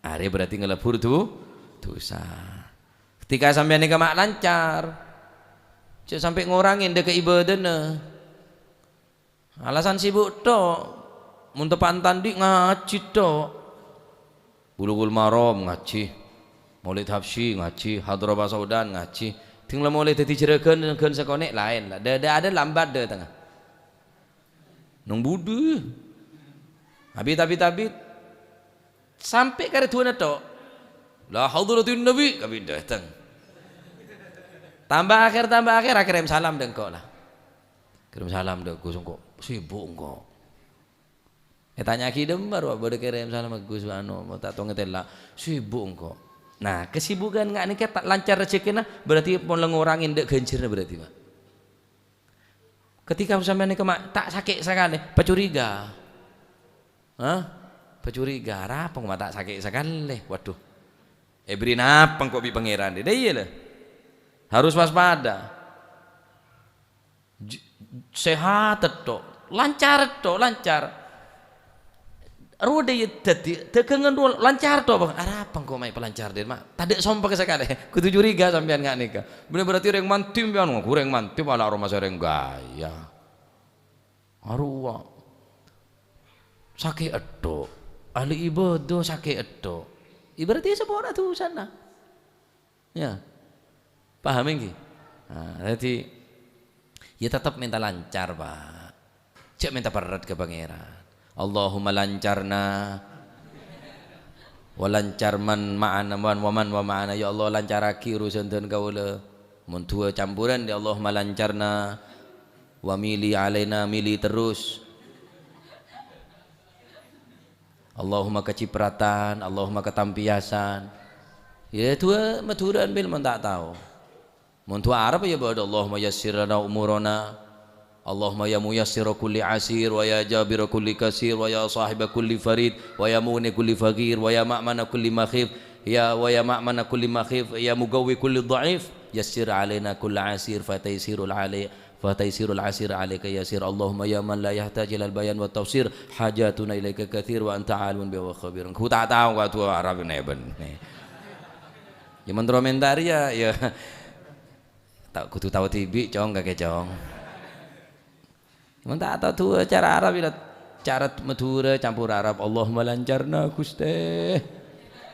are berarti ngelebur dosa. Ketika sampean nek mak lancar cek sampai ngurangin dek ibadahna. Alasan sibuk tok, mun tepantan di ngaji tok. Bulughul Maram ngaji, Maulid Habsyi ngaji, Hadrah Basaudan ngaji. Tinggal mulai dadi jeregan gen sekonek lain lah. Ada lambat de tengah. Nung budu. Tapi sampai kare tuana tok. La hadratin nabi kami datang. Tambah akhir kirim salam dengkok lah. Kirim salam dengkok sungkok. Sibuk engkau. Tanya kidem baru boleh kirim salam Gus anu mau tak tahu ngetela sibuk engkau. Nah kesibukan nggak nih tak lancar rezekinya berarti mau ngurangin dek gencernya berarti Pak. Ketika sampai nih kemak tak sakit sekali, pecuriga. Hah? Pecuriga apa nggak tak sakit sekali? Waduh. Beri napa kok bi pangeran deh iya lah. Harus waspada. Sehat tok, lancar. Roda ya tadi, tegangan lancar tok bang. Arapang kau main pelancar deh mak. Tadi sompak sekali. Kutu curiga sampean nggak nikah. Bener berarti orang mantim pian, kurang mantim ala rumah sereng gaya. Arwah sakit tok, ahli ibadah sakit tok. Ibaratnya sebuah tu sana. Ya, paham enggak? Nah, jadi ya tetap minta lancar Pak, cek minta berat ke pangeran. Allahumma lancarna walancar man ma'ana wa ma'ana, ya Allah lancaraki urusan dan kaula mun tua campuran ya Allahumma lancarna wa mili alaina, mili terus. Allahumma kecipratan, Allahumma ketampiasan. Ya tua maturan bil man tak tahu. Mun tua Arab ya ba'da Allahumma yassir lana umurana, Allahumma ya muyassira kulli asir wa ya jabira kulli kasir wa ya sahiba kulli farid wa ya mughni kulli faqir wa ya ma'mana kulli makhif ya wa ya ma'mana kulli makhif ya mugawwi kulli dhaif yassir alaina kulli asir fataysirul asir alayka yasir. Allahumma ya man la yahtaj ila al-bayan wa tafsir hajatuna ilaika katsir wa anta alimun bi wa khabir. Ku tak tahu ka tu Arab ne ben. Ya mentromentar ya tak kudu tahu tibi cong kake cong. Mun tak tahu tu cara Arab ila cara Madura campur Arab. Allahumma lancarna Gusti.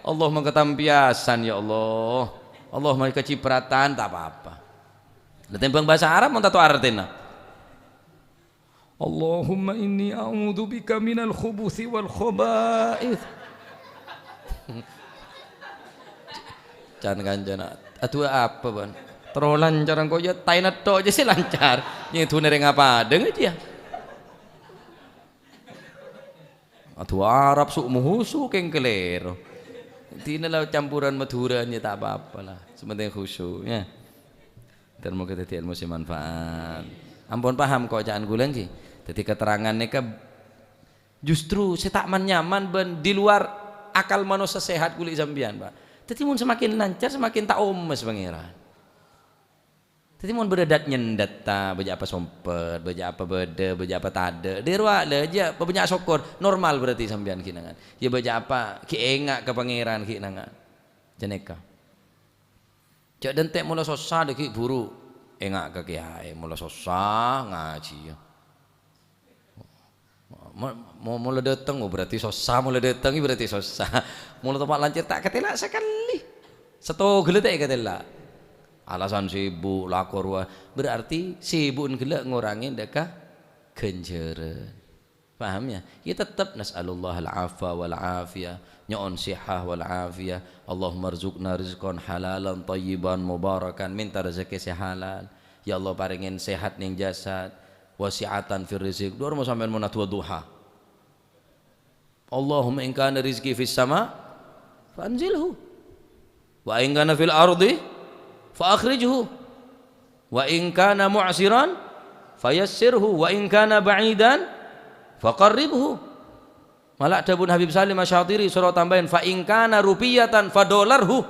Allahumma ketampiasan ya Allah. Allahumma kecipratan tak apa-apa. Tembang bahasa Arab mau tahu artinya. Allahumma inni a'udzu bika minal khubuthi wal khaba'ith. Can kanjana. Atuh apa ban? Terus lancar kok ya tainat tok aja sih lancar. Yang itu nereng apa ada aja. Atuh Arab suk muhusu keng kelero. Tina lah campuran Maduranya tak apa-apa lah. Sementing khusyuknya. Dan mau kita ilmu si manfaat. Ampun paham kok jangan gulang ki. Jadi keterangannya ke justru saya tak nyaman ben di luar akal manusia sehat kulit sampean Pak. Jadi mun semakin lancar semakin tak omes pangeran. Jadi mun beredat nyendat ta, beja apa sompet, beja apa bede, beja apa tade. Derwa le aja banyak syukur, normal berarti sampean kinangan. Ya beja apa ki engak ke pangeran kinangan. Jeneka. Cak dentek mula susah dek buru engak ke kiai, mula susah ngaji ya. Mau mulai datang berarti susah, mulai datang berarti susah. Mulai tempat lancar tak ketela sekali. Satu gelek tak ketela. Alasan sibuk lakor berarti sibuk gelek ngurangin deka kenjeren. Paham ya? Ya tetap nas'alullah al-afa wal afiyah, nyon sihah wal afiyah. Allahumma rzuqna rizqan halalan tayyiban mubarakan, minta rezeki halal. Ya Allah paringin sehat ning jasad, wasi'atan fir rizq. Dua mau sampean munat duha. Allahumma in kana rizqi fis sama fanzilhu. Wa in kana fil ardi fa akhrijhu. Wa in kana mu'siran fayassirhu wa in kana ba'idan faqarribhu. Malah dabun Habib Salim Asyatiri surah tambahin fa in kana rupiyatan fa dolarhu.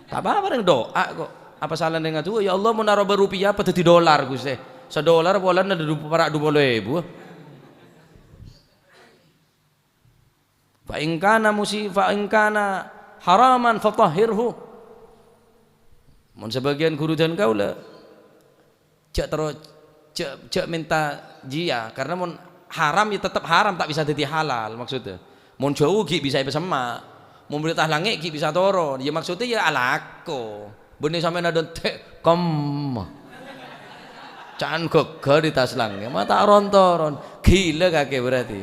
Tak apa-apa yang doa kok. Apa salah dengan itu? Ya Allah mau naruh berupiah apa jadi dolar Gusti. $1 bulan ada 20.000. Fa in kana haraman fatahhirhu. Mun sebagian guru dan kaula cek minta jia karena mun haram ya tetap haram tak bisa jadi halal maksudnya. Mun jauh ki bisa bersama, mun berita langit ki bisa turun. Ya maksudnya ya alako. Benih sampai ada tek kom. Can geger di tas langit, mata rontoron. Gila kakek berarti.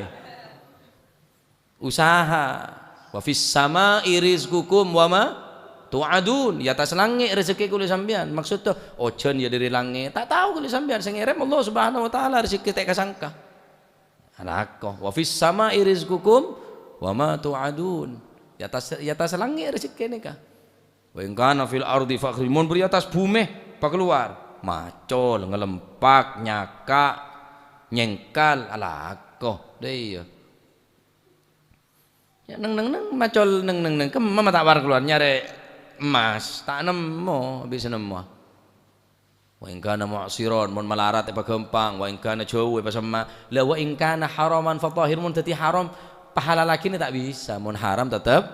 Usaha. Wa fis sama'i rizqukum wa ma tu'adun. Ya atas langit rezeki kulit sampean. Maksudnya ojen ya dari langit. Tak tahu kulit sampean sing ngirim Allah Subhanahu wa taala rezeki tak kasangka. Alako. Wa fis sama'i rizqukum wa ma tu'adun. Ya atas langit rezeki nika. Wa in kana fil ardi fakhrij. Mun beri atas bumi pak keluar. Macol, ngelempak, nyaka, nyengkal, alako. Deh. Ya neng macol neng ke mama tak war keluar nyari emas tak nemu bisa nemu. Wa in kana mu'siran mun malarat apa gampang, wa in kana jauh apa sama. La wa in kana haraman fatahir mun tadi haram pahala laki ni tak bisa. Mun haram tetap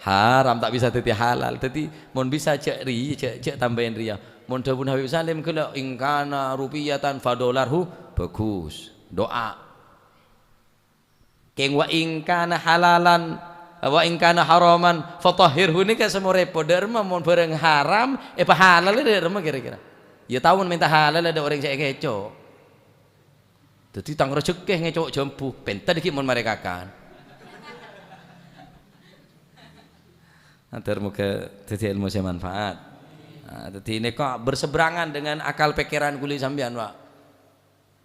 haram tak bisa tadi halal. Tadi mun bisa cek tambahin ria. Mun dawuh Habib Salim kala in kana rupiyatan fa dolarhu bagus. Doa keng wa in kana halalan wa in kana haraman fatahhirhu ini kan semua repot derma mun bareng haram apa halal derma kira-kira. Ya tahun minta halal ada orang saya keco. Jadi tang rezeki ngecok jempu penta dikit mun mereka kan. Antar muka jadi ilmu saya manfaat. Jadi ini kok berseberangan dengan akal pikiran kulit sampean Pak.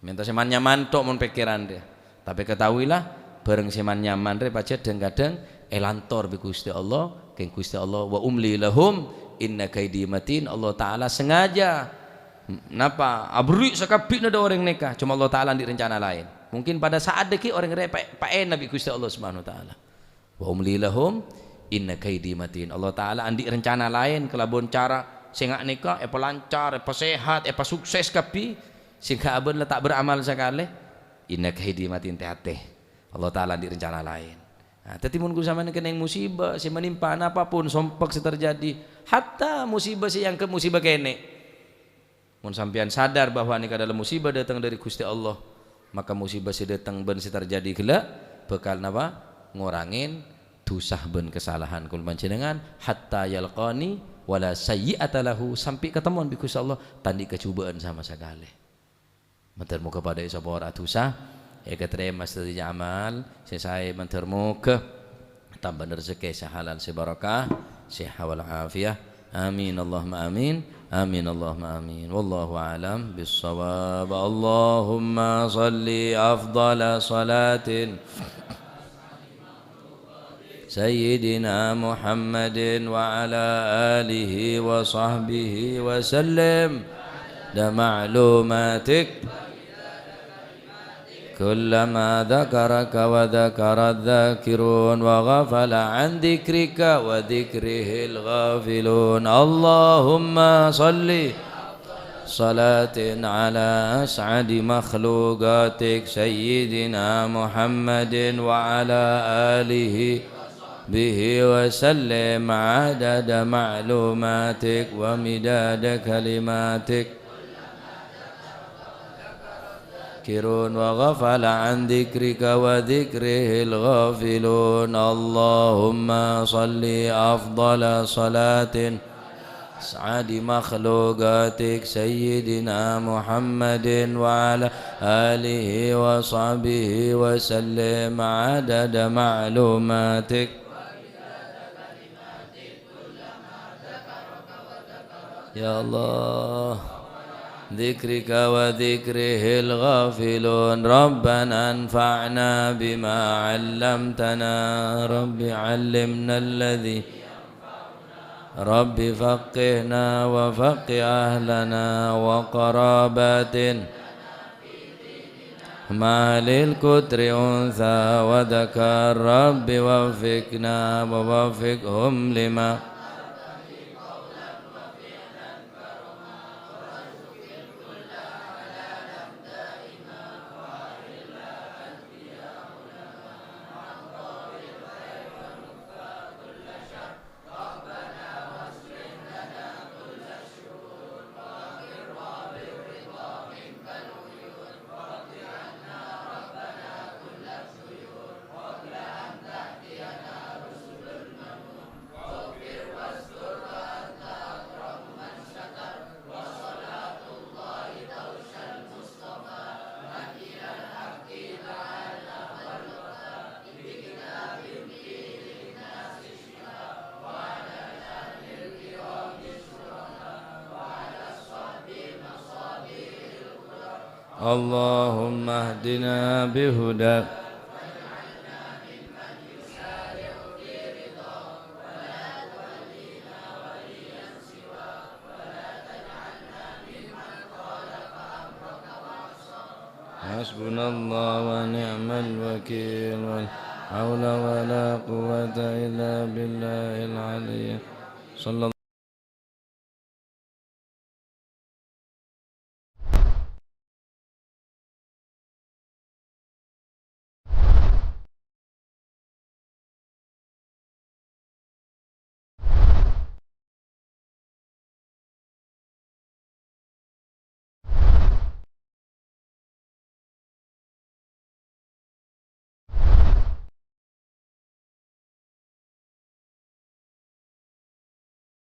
Minta seman nyaman tok mun pikiran dia. Tapi ketahuilah bareng seman nyaman re pacet kadang elantor bi Gusti Allah keng Gusti Allah wa umli lahum inna kaidi matin. Allah taala sengaja napa abri sakabik ada orang nikah cuma Allah taala di rencana lain. Mungkin pada saat deki orang re pak Nabi Gusti Allah Subhanahu wa taala. Wa umli lahum inna kaidi matin. Allah taala andi rencana lain kelabon cara sehingga nikah apa lancar apa sehat apa sukses kapi sehingga abon tak beramal sekali inna kaidi matin teh Allah Ta'ala di rencana lain. Nah, tapi mun sama kena musibah, si menimpa apapun, sompak terjadi, hatta musibah si yang ke musibah kene. Mun sampean sadar bahwa ini adalah musibah datang dari Gusti Allah, maka musibah si datang ben si terjadi gila, bekal napa? Ngurangin dosah ben kesalahan kul panjenengan hatta yalqani wala sayyi'ata lahu sampai ketemuan bi Gusti Allah tandi kecubaan sama sekali. Matur muga pada sapa ora dosa terima seterusnya amal saya mentermuka tambah rezeki sehalal sebarakah sehawal afiyah amin Allahumma amin amin Allahumma amin wallahu alam bissawab Allahumma salli afdala salatin Sayyidina Muhammadin wa ala alihi wa sahbihi wa sallim da ma'lumatik كلما ذكرك وذكر الذاكرون وغفل عن ذكرك وذكره الغافلون اللهم صل صلاة على أسعد مخلوقاتك سيدنا محمد وعلى آله به وسلم عدد معلوماتك ومداد كلماتك كرون وغفل عن ذكرك وذكره الغافلون اللهم صل أفضل صلاة أسعد مخلوقاتك سيدنا محمد وعلى آله وصحبه وسلم عدد معلوماتك يا الله ذكرك وذكره الغافلون ربنا انفعنا بما علمتنا رب علمنا الذي رب فقهنا وفقه أهلنا وقرابات ما للكتر أنثى وذكر رب وفقنا ووفقهم لما اللهم اهدنا بهداك حسبنا الله ونعم الوكيل ولا حول ولا قوة إلا بالله العلي صلى الله